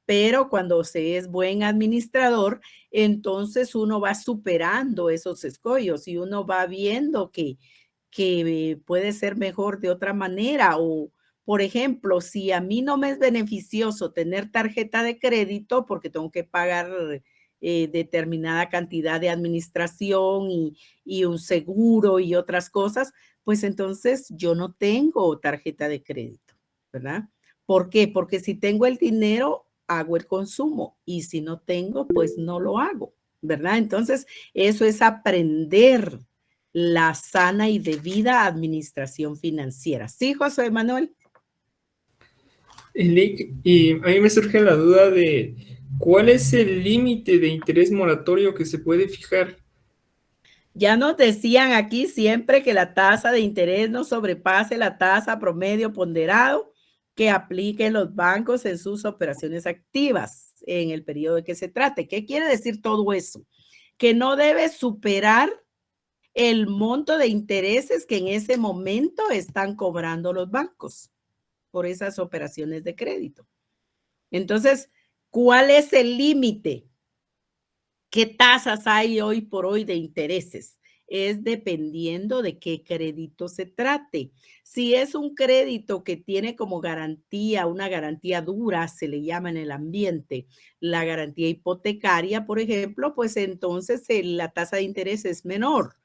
pero cuando se es buen administrador, entonces uno va superando esos escollos y uno va viendo que puede ser mejor de otra manera. O, por ejemplo, si a mí no me es beneficioso tener tarjeta de crédito porque tengo que pagar determinada cantidad de administración y un seguro y otras cosas, pues entonces yo no tengo tarjeta de crédito, ¿verdad? ¿Por qué? Porque si tengo el dinero, hago el consumo y si no tengo, pues no lo hago, ¿verdad? Entonces, eso es aprender la sana y debida administración financiera. ¿Sí, José Manuel? Y a mí me surge la duda de ¿cuál es el límite de interés moratorio que se puede fijar? Ya nos decían aquí siempre que la tasa de interés no sobrepase la tasa promedio ponderado que apliquen los bancos en sus operaciones activas en el periodo de que se trate. ¿Qué quiere decir todo eso? Que no debe superar el monto de intereses que en ese momento están cobrando los bancos por esas operaciones de crédito. Entonces, ¿cuál es el límite? ¿Qué tasas hay hoy por hoy de intereses? Es dependiendo de qué crédito se trate. Si es un crédito que tiene como garantía, una garantía dura, se le llama en el ambiente, la garantía hipotecaria, por ejemplo, pues entonces la tasa de interés es menor.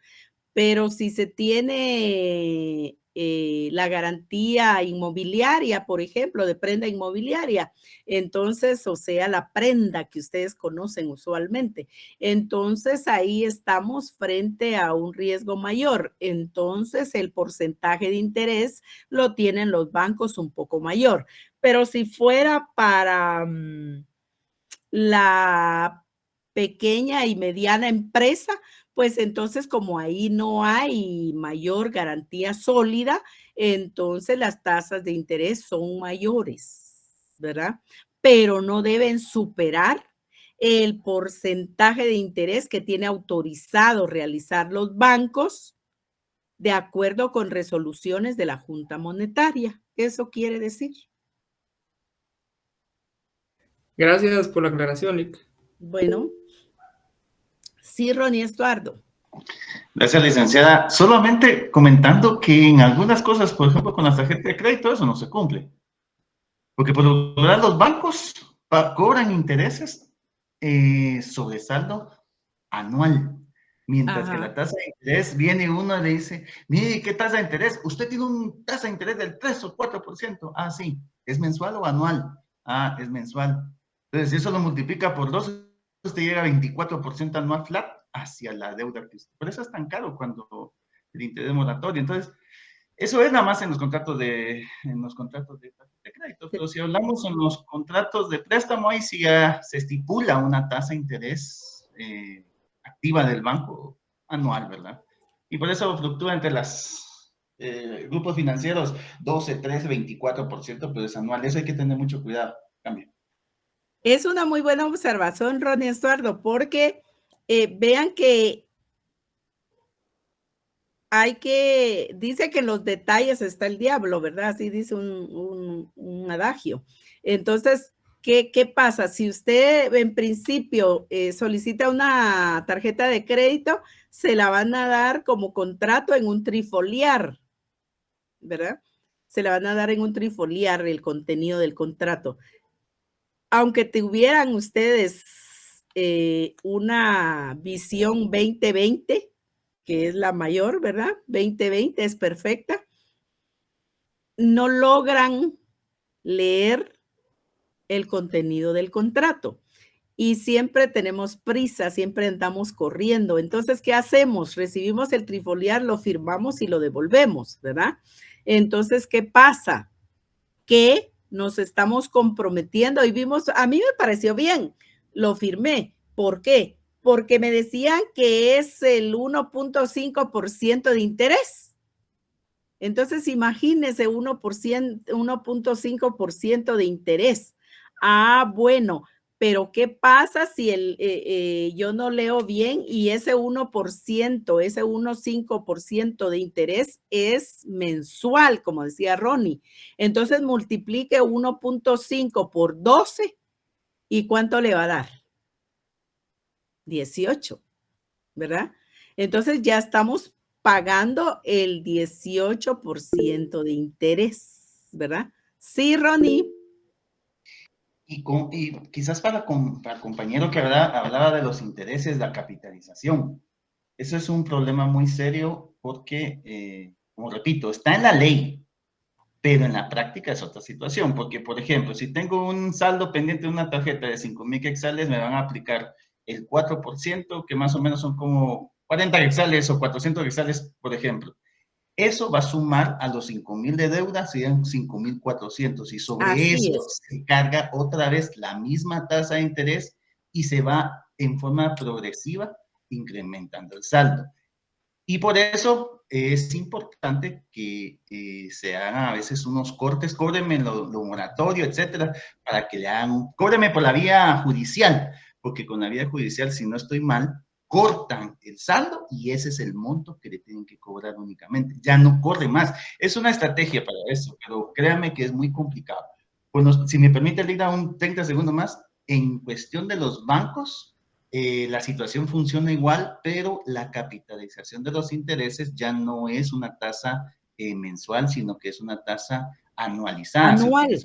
Pero si se tiene la garantía inmobiliaria, por ejemplo, de prenda inmobiliaria, entonces, o sea, la prenda que ustedes conocen usualmente, entonces ahí estamos frente a un riesgo mayor. Entonces, el porcentaje de interés lo tienen los bancos un poco mayor. Pero si fuera para la pequeña y mediana empresa, pues entonces como ahí no hay mayor garantía sólida, entonces las tasas de interés son mayores, ¿verdad? Pero no deben superar el porcentaje de interés que tiene autorizado realizar los bancos de acuerdo con resoluciones de la Junta Monetaria. Eso quiere decir. Gracias por la aclaración, Lick. Bueno. Sí, Ronnie Estuardo. Gracias, licenciada. Solamente comentando que en algunas cosas, por ejemplo, con las tarjetas de crédito, eso no se cumple. Porque por lo general los bancos cobran intereses sobre saldo anual. Mientras que la tasa de interés viene uno y le dice, mire, ¿qué tasa de interés? Usted tiene una tasa de interés del 3 o 4%. Ah, sí. ¿Es mensual o anual? Ah, es mensual. Entonces, si eso lo multiplica por 2, usted llega a 24% anual flat hacia la deuda que usted. Por eso es tan caro cuando el interés moratorio. Entonces, eso es nada más en los contratos de crédito. Pero si hablamos en los contratos de préstamo, ahí sí ya se estipula una tasa de interés activa del banco anual, ¿verdad? Y por eso fluctúa entre los grupos financieros 12, 13, 24%, pero es anual. Eso hay que tener mucho cuidado. Cambia. Es una muy buena observación, Ronnie Estuardo, porque vean que dice que en los detalles está el diablo, ¿verdad? Así dice un adagio. Entonces, ¿qué pasa? Si usted en principio solicita una tarjeta de crédito, se la van a dar como contrato en un trifoliar, ¿verdad? Se la van a dar en un trifoliar el contenido del contrato. Aunque tuvieran ustedes una visión 2020, que es la mayor, ¿verdad? 2020 es perfecta. No logran leer el contenido del contrato. y siempre tenemos prisa, siempre andamos corriendo. Entonces, ¿qué hacemos? Recibimos el trifoliar, lo firmamos y lo devolvemos, ¿verdad? Entonces, ¿qué pasa? Que nos estamos comprometiendo y vimos, a mí me pareció bien, lo firmé. ¿Por qué? Porque me decían que es el 1.5% de interés. Entonces, imagínense 1.5% de interés. Ah, bueno, pero ¿qué pasa si yo no leo bien y ese 1%, ese 1.5% de interés es mensual, como decía Ronnie? Entonces, multiplique 1.5 por 12 y ¿cuánto le va a dar? 18, ¿verdad? Entonces, ya estamos pagando el 18% de interés, ¿verdad? Sí, Ronnie. Y quizás para el compañero que hablaba de los intereses, la capitalización. Eso es un problema muy serio porque, como repito, está en la ley, pero en la práctica es otra situación. Porque, por ejemplo, si tengo un saldo pendiente de una tarjeta de 5,000 quetzales, me van a aplicar el 4%, que más o menos son como 40 quetzales o 400 quetzales, por ejemplo. Eso va a sumar a los 5,000 de deuda, serían 5,400. Y sobre eso se carga otra vez la misma tasa de interés y se va en forma progresiva incrementando el saldo. Y por eso es importante que se hagan a veces unos cortes, cóbreme lo moratorio, etcétera, para que le hagan, cóbreme por la vía judicial, porque con la vía judicial, si no estoy mal, cortan el saldo y ese es el monto que le tienen que cobrar únicamente. Ya no corre más. Es una estrategia para eso, pero créanme que es muy complicado. Bueno, si me permite, Lina, un 30 segundos más. En cuestión de los bancos, la situación funciona igual, pero la capitalización de los intereses ya no es una tasa mensual, sino que es una tasa anualizada. Anual.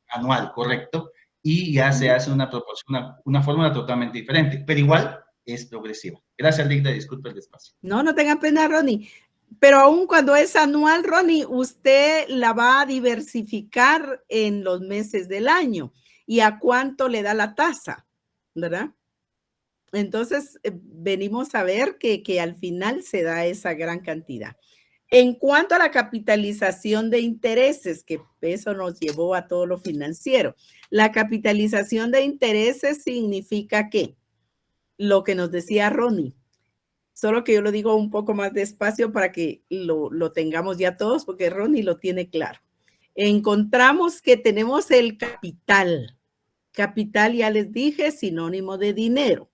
Anual, correcto. Y ya se hace una proporción, una fórmula totalmente diferente, pero igual es progresiva. Gracias, Ligda, disculpe el despacio. No, no tenga pena, Ronnie. Pero aún cuando es anual, Ronnie, usted la va a diversificar en los meses del año. ¿Y a cuánto le da la tasa? ¿Verdad? Entonces, venimos a ver que al final se da esa gran cantidad. En cuanto a la capitalización de intereses, que eso nos llevó a todo lo financiero, la capitalización de intereses significa que lo que nos decía Ronnie, solo que yo lo digo un poco más despacio para que lo tengamos ya todos, porque Ronnie lo tiene claro. Encontramos que tenemos el capital. Capital, ya les dije, sinónimo de dinero.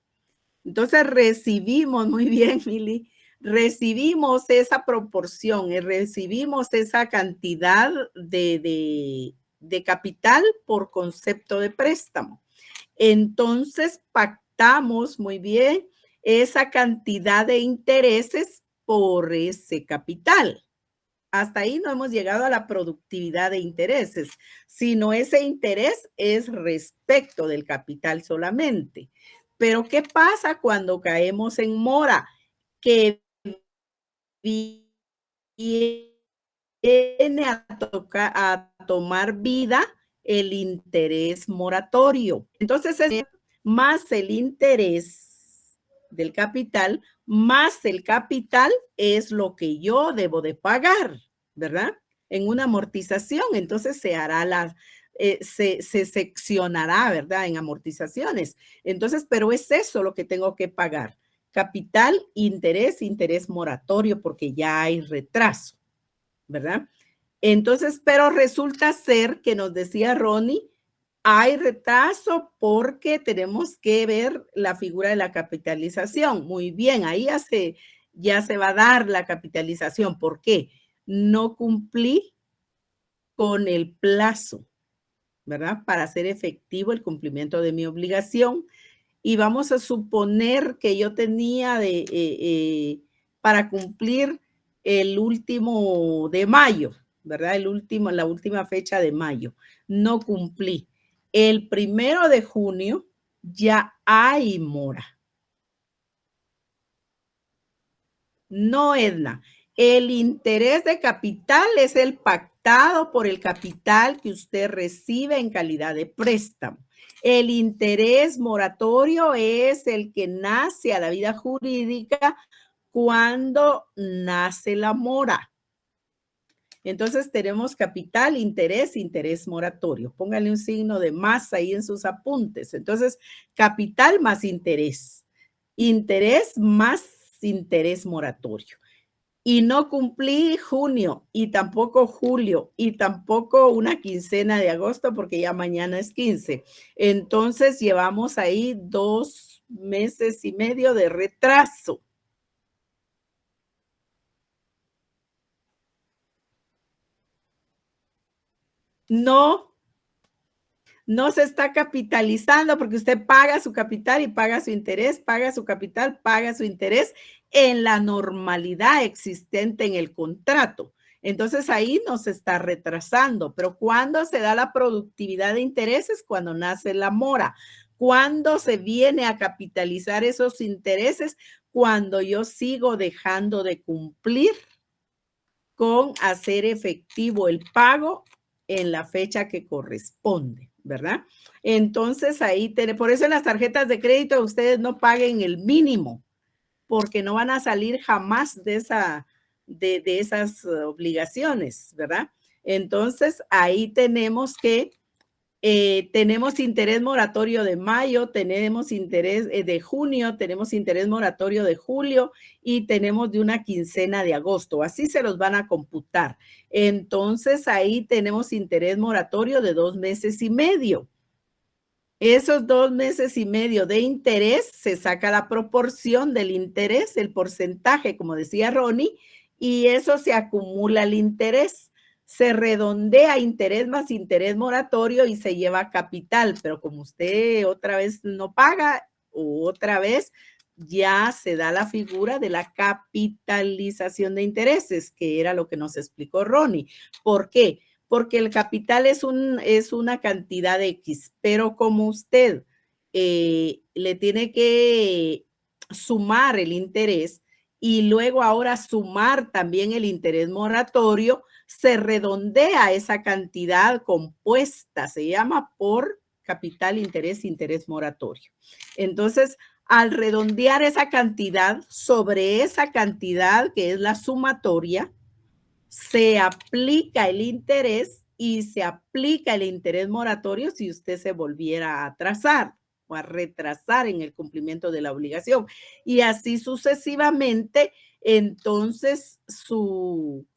Entonces recibimos, muy bien, Mili, recibimos esa proporción, recibimos esa cantidad de capital por concepto de préstamo. Entonces pactamos muy bien esa cantidad de intereses por ese capital. Hasta ahí no hemos llegado a la productividad de intereses, sino ese interés es respecto del capital solamente. Pero ¿qué pasa cuando caemos en mora? Que viene a tomar vida el interés moratorio. Entonces, es más el interés del capital, más el capital es lo que yo debo de pagar, ¿verdad? En una amortización, entonces se hará se seccionará, ¿verdad? En amortizaciones. Entonces, pero es eso lo que tengo que pagar. Capital, interés moratorio, porque ya hay retraso, ¿verdad? Entonces, pero resulta ser que nos decía Ronnie, hay retraso porque tenemos que ver la figura de la capitalización. Muy bien, ahí ya se va a dar la capitalización. ¿Por qué? No cumplí con el plazo, ¿verdad? Para hacer efectivo el cumplimiento de mi obligación. Y vamos a suponer que yo tenía para cumplir el último de mayo, ¿verdad? La última fecha de mayo. No cumplí. El 1 de junio ya hay mora. No, Edna. El interés de capital es el pactado por el capital que usted recibe en calidad de préstamo. El interés moratorio es el que nace a la vida jurídica cuando nace la mora. Entonces tenemos capital, interés, interés moratorio. Pónganle un signo de más ahí en sus apuntes. Entonces, capital más interés. Interés más interés moratorio. Y no cumplí junio, y tampoco julio, y tampoco una quincena de agosto, porque ya mañana es 15. Entonces, llevamos ahí 2 meses y medio de retraso. No se está capitalizando porque usted paga su capital y paga su interés, paga su capital, paga su interés en la normalidad existente en el contrato. Entonces ahí no se está retrasando, pero ¿cuándo se da la productividad de intereses? Cuando nace la mora. ¿Cuándo se viene a capitalizar esos intereses? Cuando yo sigo dejando de cumplir con hacer efectivo el pago en la fecha que corresponde, ¿verdad? Entonces ahí, por eso en las tarjetas de crédito ustedes no paguen el mínimo, porque no van a salir jamás de esas obligaciones, ¿verdad? Entonces ahí tenemos que, tenemos interés moratorio de mayo, tenemos interés de junio, tenemos interés moratorio de julio y tenemos de una quincena de agosto. Así se los van a computar. Entonces ahí tenemos interés moratorio de 2 meses y medio. Esos 2 meses y medio de interés se saca la proporción del interés, el porcentaje, como decía Ronnie, y eso se acumula el interés. Se redondea interés más interés moratorio y se lleva capital, pero como usted otra vez no paga o otra vez ya se da la figura de la capitalización de intereses, que era lo que nos explicó Ronnie. ¿Por qué? Porque el capital es una cantidad X, pero como usted le tiene que sumar el interés y luego ahora sumar también el interés moratorio, se redondea esa cantidad compuesta, se llama por capital, interés, interés moratorio. Entonces, al redondear esa cantidad, sobre esa cantidad que es la sumatoria, se aplica el interés y se aplica el interés moratorio si usted se volviera a atrasar o a retrasar en el cumplimiento de la obligación. Y así sucesivamente, entonces su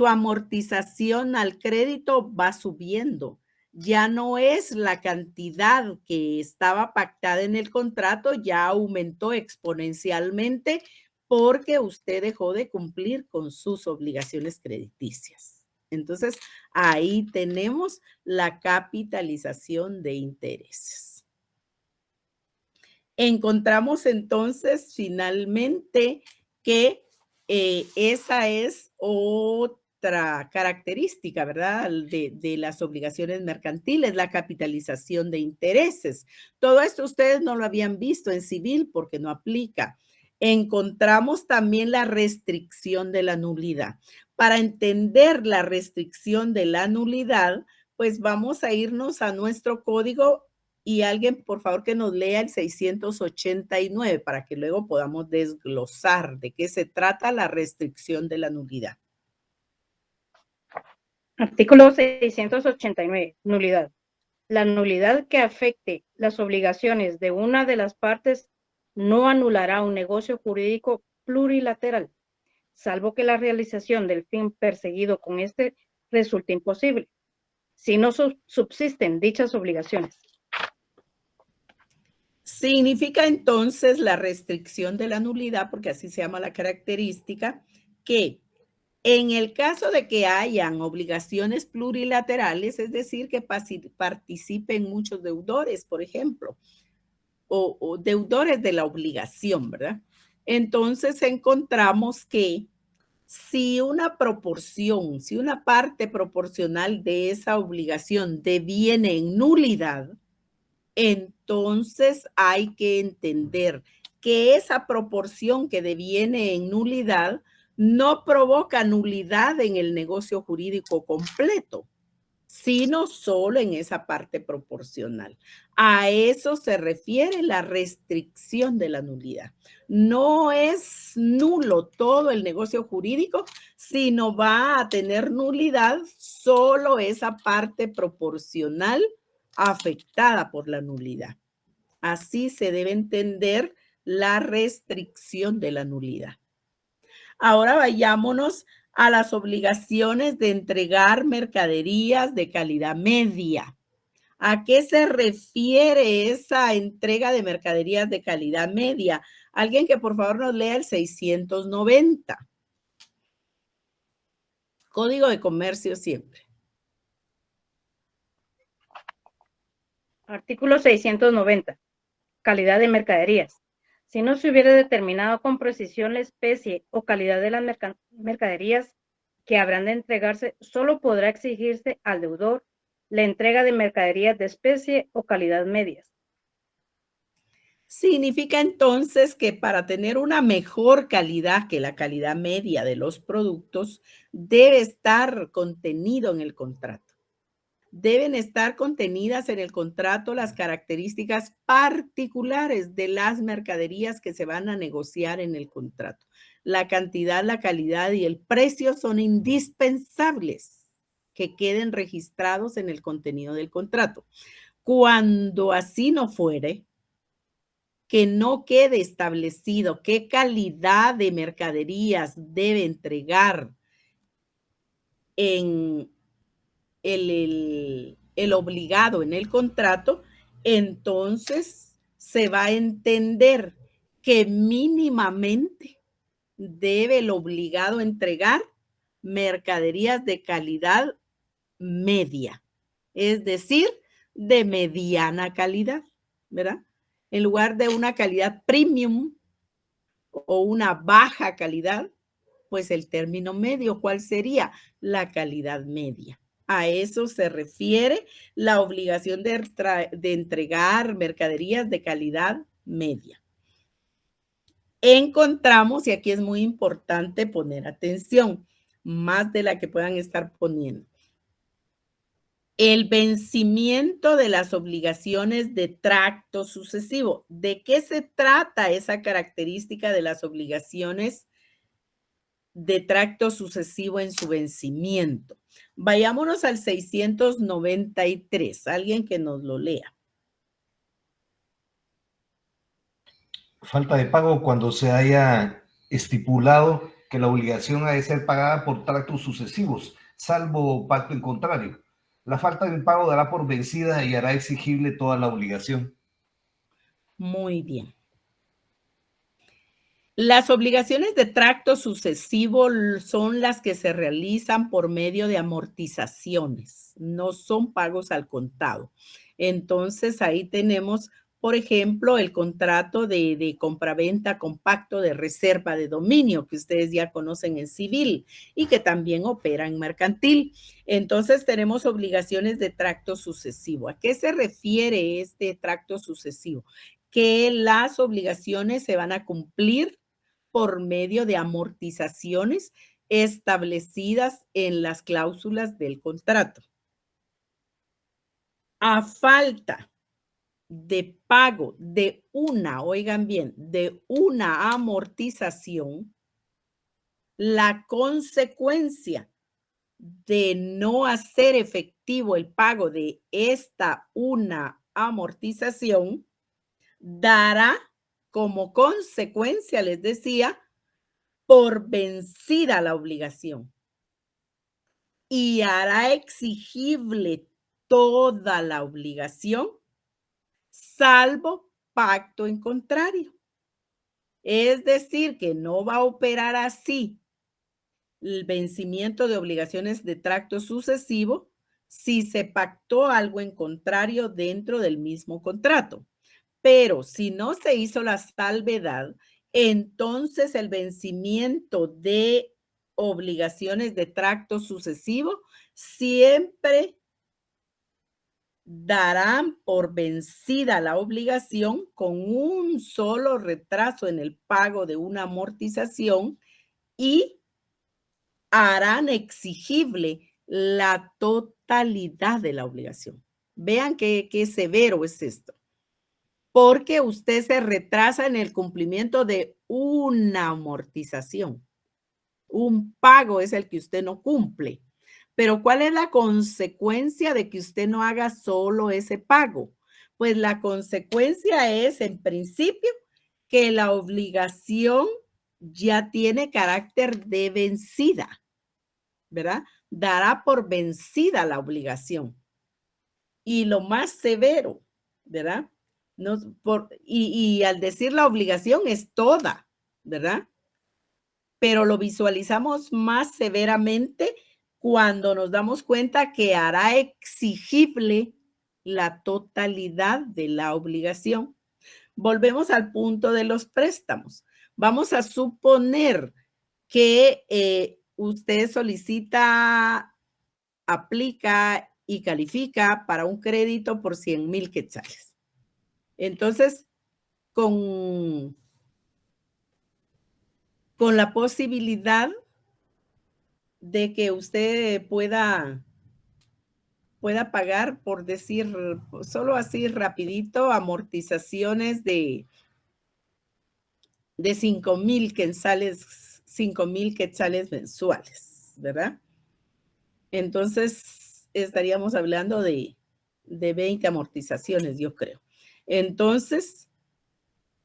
amortización al crédito va subiendo. Ya no es la cantidad que estaba pactada en el contrato, ya aumentó exponencialmente porque usted dejó de cumplir con sus obligaciones crediticias. Entonces, ahí tenemos la capitalización de intereses. Encontramos entonces finalmente que esa es otra característica, ¿verdad? De las obligaciones mercantiles, la capitalización de intereses. Todo esto ustedes no lo habían visto en civil porque no aplica. Encontramos también la restricción de la nulidad. Para entender la restricción de la nulidad, pues vamos a irnos a nuestro código y alguien, por favor, que nos lea el 689 para que luego podamos desglosar de qué se trata la restricción de la nulidad. Artículo 689, nulidad. La nulidad que afecte las obligaciones de una de las partes no anulará un negocio jurídico plurilateral, salvo que la realización del fin perseguido con este resulte imposible, si no subsisten dichas obligaciones. Significa entonces la restricción de la nulidad, porque así se llama la característica, que en el caso de que hayan obligaciones plurilaterales, es decir, que participen muchos deudores, por ejemplo, o deudores de la obligación, ¿verdad? Entonces encontramos que si una proporción, si una parte proporcional de esa obligación deviene en nulidad, entonces hay que entender que esa proporción que deviene en nulidad no provoca nulidad en el negocio jurídico completo, sino solo en esa parte proporcional. A eso se refiere la restricción de la nulidad. No es nulo todo el negocio jurídico, sino va a tener nulidad solo esa parte proporcional afectada por la nulidad. Así se debe entender la restricción de la nulidad. Ahora vayámonos a las obligaciones de entregar mercaderías de calidad media. ¿A qué se refiere esa entrega de mercaderías de calidad media? Alguien que por favor nos lea el 690. Código de Comercio siempre. Artículo 690. Calidad de mercaderías. Si no se hubiera determinado con precisión la especie o calidad de las mercaderías que habrán de entregarse, solo podrá exigirse al deudor la entrega de mercaderías de especie o calidad medias. Significa entonces que para tener una mejor calidad que la calidad media de los productos, debe estar contenido en el contrato. Deben estar contenidas en el contrato las características particulares de las mercaderías que se van a negociar en el contrato. La cantidad, la calidad y el precio son indispensables que queden registrados en el contenido del contrato. Cuando así no fuere, que no quede establecido qué calidad de mercaderías debe entregar en el obligado en el contrato, entonces se va a entender que mínimamente debe el obligado entregar mercaderías de calidad media, es decir, de mediana calidad, ¿verdad? En lugar de una calidad premium o una baja calidad, pues el término medio, ¿cuál sería? La calidad media. A eso se refiere la obligación de entregar mercaderías de calidad media. Encontramos, y aquí es muy importante poner atención, más de la que puedan estar poniendo, el vencimiento de las obligaciones de tracto sucesivo. ¿De qué se trata esa característica de las obligaciones de tracto sucesivo en su vencimiento? Vayámonos al 693. Alguien que nos lo lea. Falta de pago cuando se haya estipulado que la obligación ha de ser pagada por tractos sucesivos, salvo pacto en contrario. La falta de pago dará por vencida y hará exigible toda la obligación. Muy bien. Las obligaciones de tracto sucesivo son las que se realizan por medio de amortizaciones, no son pagos al contado. Entonces, ahí tenemos, por ejemplo, el contrato de compraventa con pacto de reserva de dominio, que ustedes ya conocen en civil y que también opera en mercantil. Entonces, tenemos obligaciones de tracto sucesivo. ¿A qué se refiere este tracto sucesivo? Que las obligaciones se van a cumplir por medio de amortizaciones establecidas en las cláusulas del contrato. A falta de pago de una, oigan bien, de una amortización, la consecuencia de no hacer efectivo el pago de esta una amortización dará como consecuencia, les decía, por vencida la obligación y hará exigible toda la obligación, salvo pacto en contrario. Es decir, que no va a operar así el vencimiento de obligaciones de tracto sucesivo si se pactó algo en contrario dentro del mismo contrato. Pero si no se hizo la salvedad, entonces el vencimiento de obligaciones de tracto sucesivo siempre darán por vencida la obligación con un solo retraso en el pago de una amortización y harán exigible la totalidad de la obligación. Vean qué severo es esto. Porque usted se retrasa en el cumplimiento de una amortización. Un pago es el que usted no cumple. Pero ¿cuál es la consecuencia de que usted no haga solo ese pago? Pues la consecuencia es, en principio, que la obligación ya tiene carácter de vencida, ¿verdad? Dará por vencida la obligación. Y lo más severo, ¿verdad? Y al decir la obligación es toda, ¿verdad? Pero lo visualizamos más severamente cuando nos damos cuenta que hará exigible la totalidad de la obligación. Volvemos al punto de los préstamos. Vamos a suponer que usted solicita, aplica y califica para un crédito por 100,000 quetzales. Entonces, con la posibilidad de que usted pueda pagar, por decir, solo así rapidito, amortizaciones de 5,000 quetzales, 5,000 quetzales mensuales, ¿verdad? Entonces, estaríamos hablando de 20 amortizaciones, yo creo. Entonces,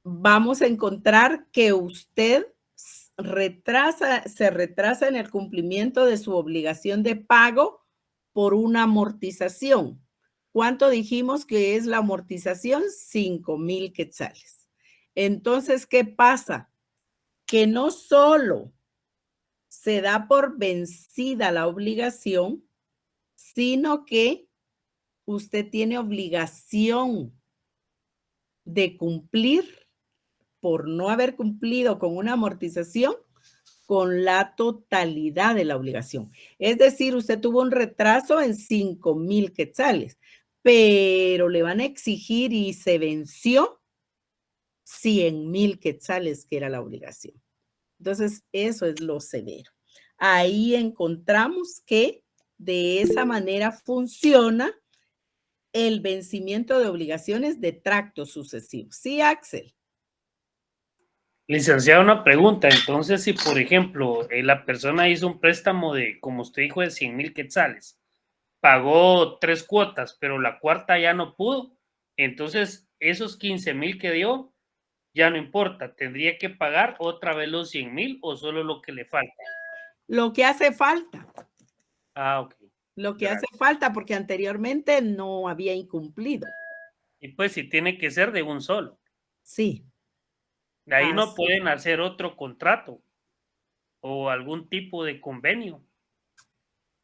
vamos a encontrar que usted se retrasa en el cumplimiento de su obligación de pago por una amortización. ¿Cuánto dijimos que es la amortización? 5,000 quetzales. Entonces, ¿qué pasa? Que no solo se da por vencida la obligación, sino que usted tiene obligación de cumplir, por no haber cumplido con una amortización, con la totalidad de la obligación. Es decir, usted tuvo un retraso en 5,000 quetzales, pero le van a exigir y se venció 100,000 quetzales, que era la obligación. Entonces, eso es lo severo. Ahí encontramos que de esa manera funciona el vencimiento de obligaciones de tracto sucesivo. Sí, Axel. Licenciada, una pregunta. Entonces, si por ejemplo la persona hizo un préstamo de, como usted dijo, de 100,000 quetzales, pagó 3 cuotas, pero la cuarta ya no pudo, entonces esos 15,000 que dio ya no importa, tendría que pagar otra vez los 100,000 o solo lo que le falta. Lo que hace falta. Ah, ok. Lo que hace falta, porque anteriormente no había incumplido. Y pues si tiene que ser de un solo. Sí. De ahí no pueden hacer otro contrato o algún tipo de convenio.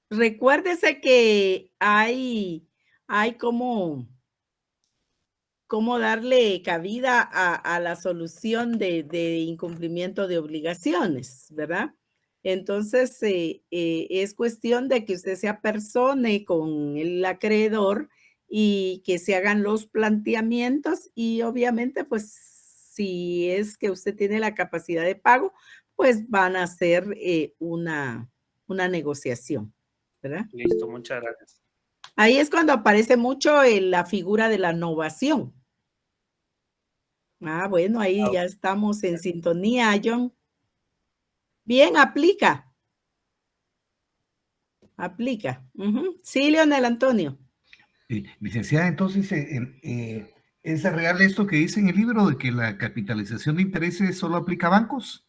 Recuérdese que hay como darle cabida a la solución de incumplimiento de obligaciones, ¿verdad? Entonces, es cuestión de que usted se apersone con el acreedor y que se hagan los planteamientos y obviamente, pues, si es que usted tiene la capacidad de pago, pues van a hacer una negociación, ¿verdad? Listo, muchas gracias. Ahí es cuando aparece mucho la figura de la novación. Ah, bueno, ahí ya estamos en sintonía, John. Bien, aplica. Aplica. Sí, Leonel Antonio. Licenciada, entonces, ¿es real esto que dice en el libro de que la capitalización de intereses solo aplica a bancos?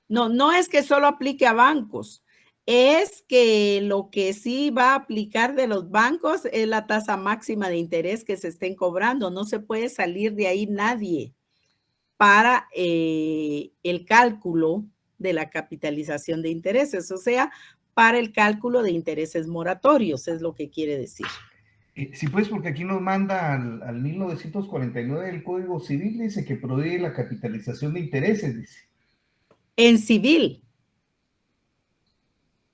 No, no es que solo aplique a bancos. Es que lo que sí va a aplicar de los bancos es la tasa máxima de interés que se estén cobrando. No se puede salir de ahí nadie para el cálculo de la capitalización de intereses, o sea, para el cálculo de intereses moratorios, es lo que quiere decir. Sí, pues, porque aquí nos manda al 1949 del Código Civil, dice que prohíbe la capitalización de intereses, dice. En civil.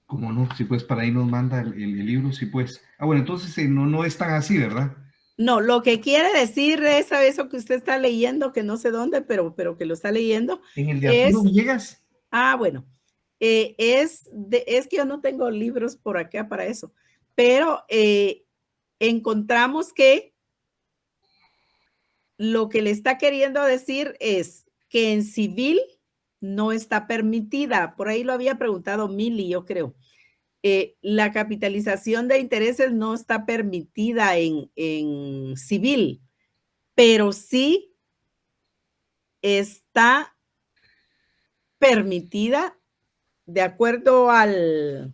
¿Cómo no? Sí, pues, para ahí nos manda el libro, sí, pues. Ah, bueno, entonces no es tan así, ¿verdad? No, lo que quiere decir es eso que usted está leyendo, que no sé dónde, pero que lo está leyendo. En el de Arturo Villegas. Ah, bueno. Es que yo no tengo libros por acá para eso, pero encontramos que lo que le está queriendo decir es que en civil no está permitida. Por ahí lo había preguntado Mili, yo creo. La capitalización de intereses no está permitida en civil, pero sí está permitida de acuerdo al,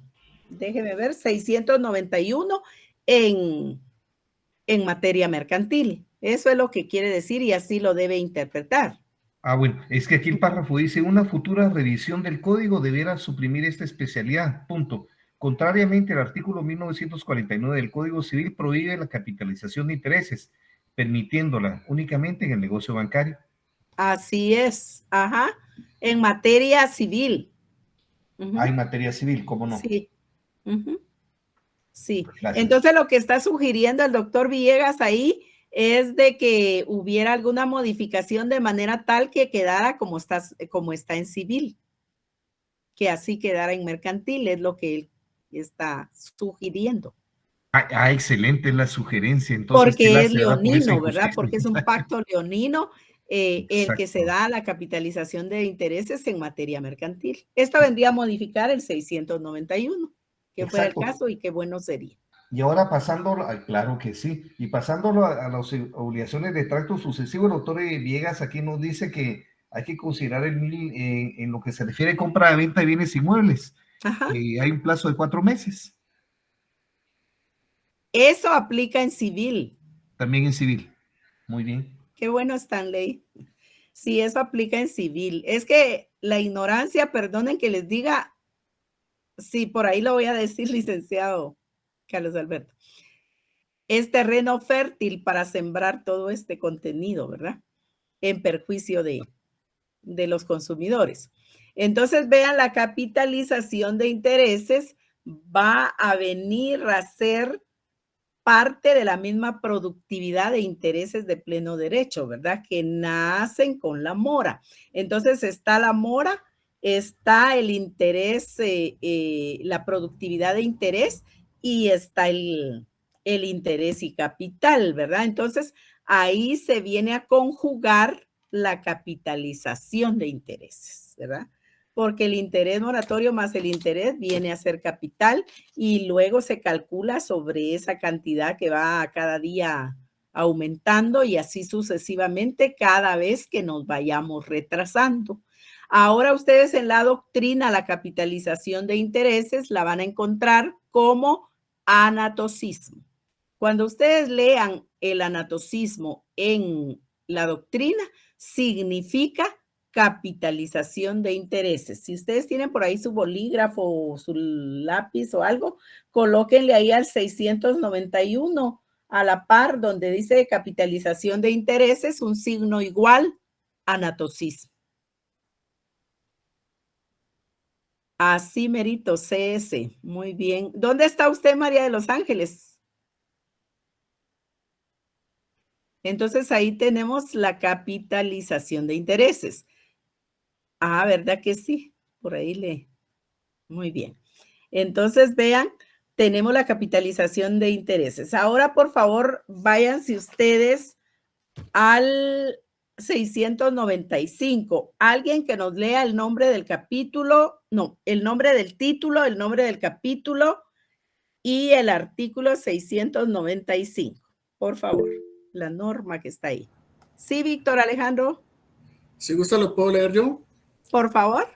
déjeme ver, 691 en materia mercantil. Eso es lo que quiere decir y así lo debe interpretar. Ah, bueno, es que aquí el párrafo dice, una futura revisión del código deberá suprimir esta especialidad, punto. Contrariamente, el artículo 1949 del Código Civil prohíbe la capitalización de intereses, permitiéndola únicamente en el negocio bancario. Así es, ajá, en materia civil. Hay materia civil, ¿cómo no? Sí. Sí. Gracias. Entonces lo que está sugiriendo el doctor Villegas ahí es de que hubiera alguna modificación de manera tal que quedara como está en civil, que así quedara en mercantil, es lo que él está sugiriendo. Excelente la sugerencia. Entonces, porque es leonino, ¿verdad? Porque es un pacto leonino el que se da la capitalización de intereses en materia mercantil. Esto vendría a modificar el 691, que fue el caso y qué bueno sería. Y ahora pasándolo, claro que sí, y pasándolo a las obligaciones de tracto sucesivo, el doctor Villegas aquí nos dice que hay que considerar el MIL en lo que se refiere a compra de venta de bienes inmuebles. Hay un plazo de 4 meses. Eso aplica en civil. También en civil. Muy bien. Qué bueno, Stanley. Sí, eso aplica en civil. Es que la ignorancia, perdonen que les diga, sí, por ahí lo voy a decir, licenciado Carlos Alberto. Es terreno fértil para sembrar todo este contenido, ¿verdad? En perjuicio de los consumidores. Entonces, vean, la capitalización de intereses va a venir a ser parte de la misma productividad de intereses de pleno derecho, ¿verdad? Que nacen con la mora. Entonces, está la mora, está el interés, la productividad de interés y está el interés y capital, ¿verdad? Entonces, ahí se viene a conjugar la capitalización de intereses, ¿verdad? Porque el interés moratorio más el interés viene a ser capital y luego se calcula sobre esa cantidad que va cada día aumentando y así sucesivamente cada vez que nos vayamos retrasando. Ahora ustedes en la doctrina, la capitalización de intereses la van a encontrar como anatocismo. Cuando ustedes lean el anatocismo en la doctrina, significa capitalización de intereses. Si ustedes tienen por ahí su bolígrafo o su lápiz o algo, colóquenle ahí al 691 a la par donde dice capitalización de intereses, un signo igual, anatocismo. Así merito, CS. Muy bien. ¿Dónde está usted, María de los Ángeles? Entonces ahí tenemos la capitalización de intereses. Ah, ¿verdad que sí? Por ahí Muy bien. Entonces, vean, tenemos la capitalización de intereses. Ahora, por favor, váyanse ustedes al 695. Alguien que nos lea el nombre del capítulo, no, el nombre del título, el nombre del capítulo y el artículo 695. Por favor, la norma que está ahí. Sí, Víctor Alejandro. Si gusta, lo puedo leer yo. Por favor.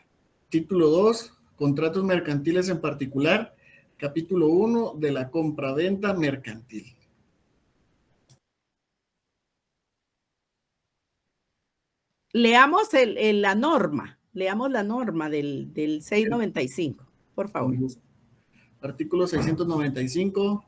Título 2, contratos mercantiles en particular, capítulo 1 de la compraventa mercantil. Leamos la norma del 695, por favor. Artículo 695,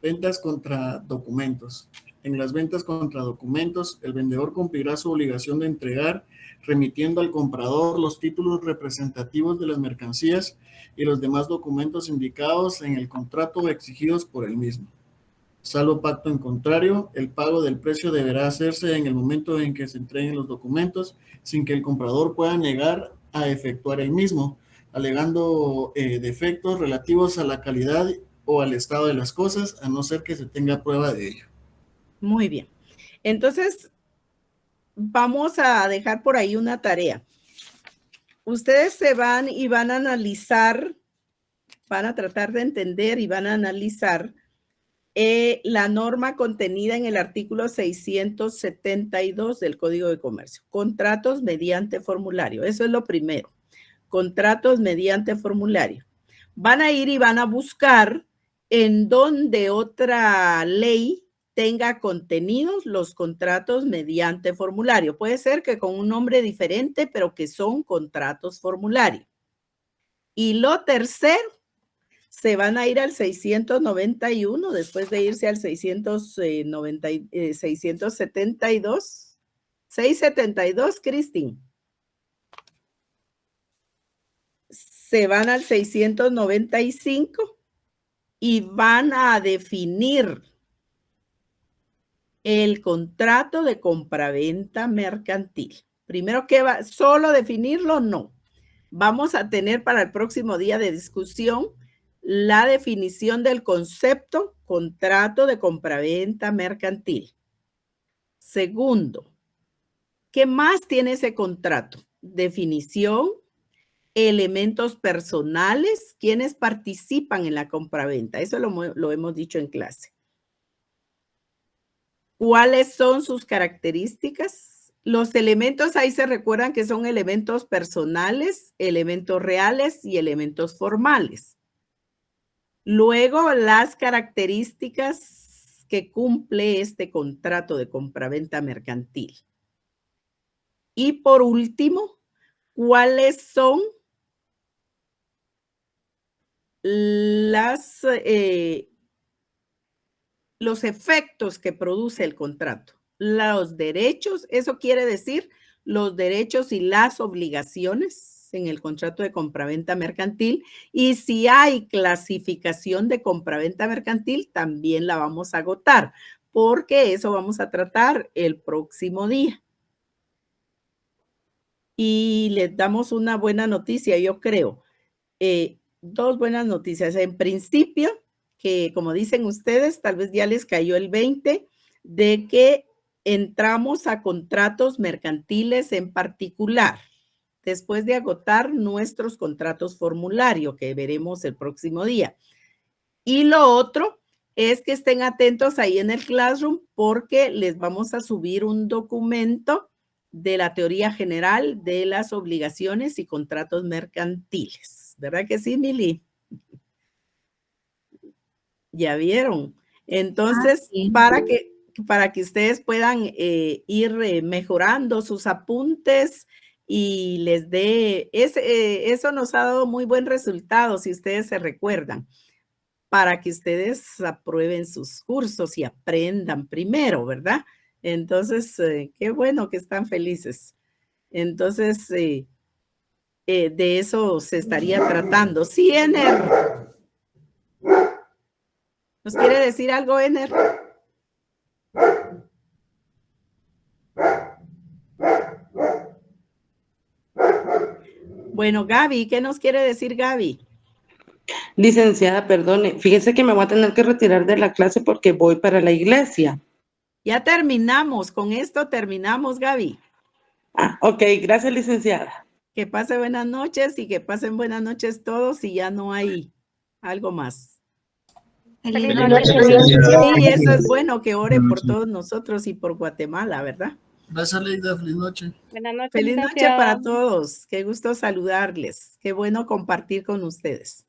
ventas contra documentos. En las ventas contra documentos, el vendedor cumplirá su obligación de entregar, remitiendo al comprador los títulos representativos de las mercancías y los demás documentos indicados en el contrato o exigidos por el mismo. Salvo pacto en contrario, el pago del precio deberá hacerse en el momento en que se entreguen los documentos, sin que el comprador pueda negar a efectuar el mismo, alegando defectos relativos a la calidad o al estado de las cosas, a no ser que se tenga prueba de ello. Muy bien. Entonces, vamos a dejar por ahí una tarea. Ustedes se van y van a analizar, van a tratar de entender y van a analizar la norma contenida en el artículo 672 del Código de Comercio. Contratos mediante formulario. Eso es lo primero. Contratos mediante formulario. Van a ir y van a buscar en donde otra ley tenga contenidos los contratos mediante formulario. Puede ser que con un nombre diferente, pero que son contratos formulario. Y lo tercero, se van a ir al 691, después de irse al 672. 672, Cristín. Se van al 695 y van a definir el contrato de compraventa mercantil. Primero, ¿qué va? ¿Solo definirlo? No. Vamos a tener para el próximo día de discusión la definición del concepto contrato de compraventa mercantil. Segundo, ¿qué más tiene ese contrato? Definición, elementos personales, quienes participan en la compraventa. Eso lo hemos dicho en clase. ¿Cuáles son sus características? Los elementos ahí se recuerdan que son elementos personales, elementos reales y elementos formales. Luego, las características que cumple este contrato de compraventa mercantil. Y por último, ¿cuáles son los efectos que produce el contrato? Los derechos, eso quiere decir los derechos y las obligaciones en el contrato de compraventa mercantil, y si hay clasificación de compraventa mercantil, también la vamos a agotar, porque eso vamos a tratar el próximo día. Y les damos una buena noticia, yo creo. Dos buenas noticias. En principio, que como dicen ustedes, tal vez ya les cayó el 20 de que entramos a contratos mercantiles en particular, después de agotar nuestros contratos formulario, que veremos el próximo día. Y lo otro es que estén atentos ahí en el Classroom, porque les vamos a subir un documento de la teoría general de las obligaciones y contratos mercantiles. ¿Verdad que sí, Mili? ¿Ya vieron? Entonces, sí. para que ustedes puedan ir mejorando sus apuntes y les dé, eso nos ha dado muy buen resultado, si ustedes se recuerdan, para que ustedes aprueben sus cursos y aprendan primero, ¿verdad? Entonces, qué bueno que están felices. Entonces, de eso se estaría tratando. Sí, Ener. ¿Nos quiere decir algo, Ener? Bueno, Gaby, ¿qué nos quiere decir Gaby? Licenciada, perdone, fíjese que me voy a tener que retirar de la clase porque voy para la iglesia. Ya terminamos, con esto terminamos, Gaby. Ah, ok, gracias, licenciada. Que pase buenas noches y que pasen buenas noches todos y ya no hay algo más. Feliz noche. noche. Sí, eso es bueno, que oren por todos nosotros y por Guatemala, ¿verdad? Gracias, Leida. Feliz noche. Buenas noches, Feliz noche licenciada. para todos. Qué gusto saludarles. Qué bueno compartir con ustedes.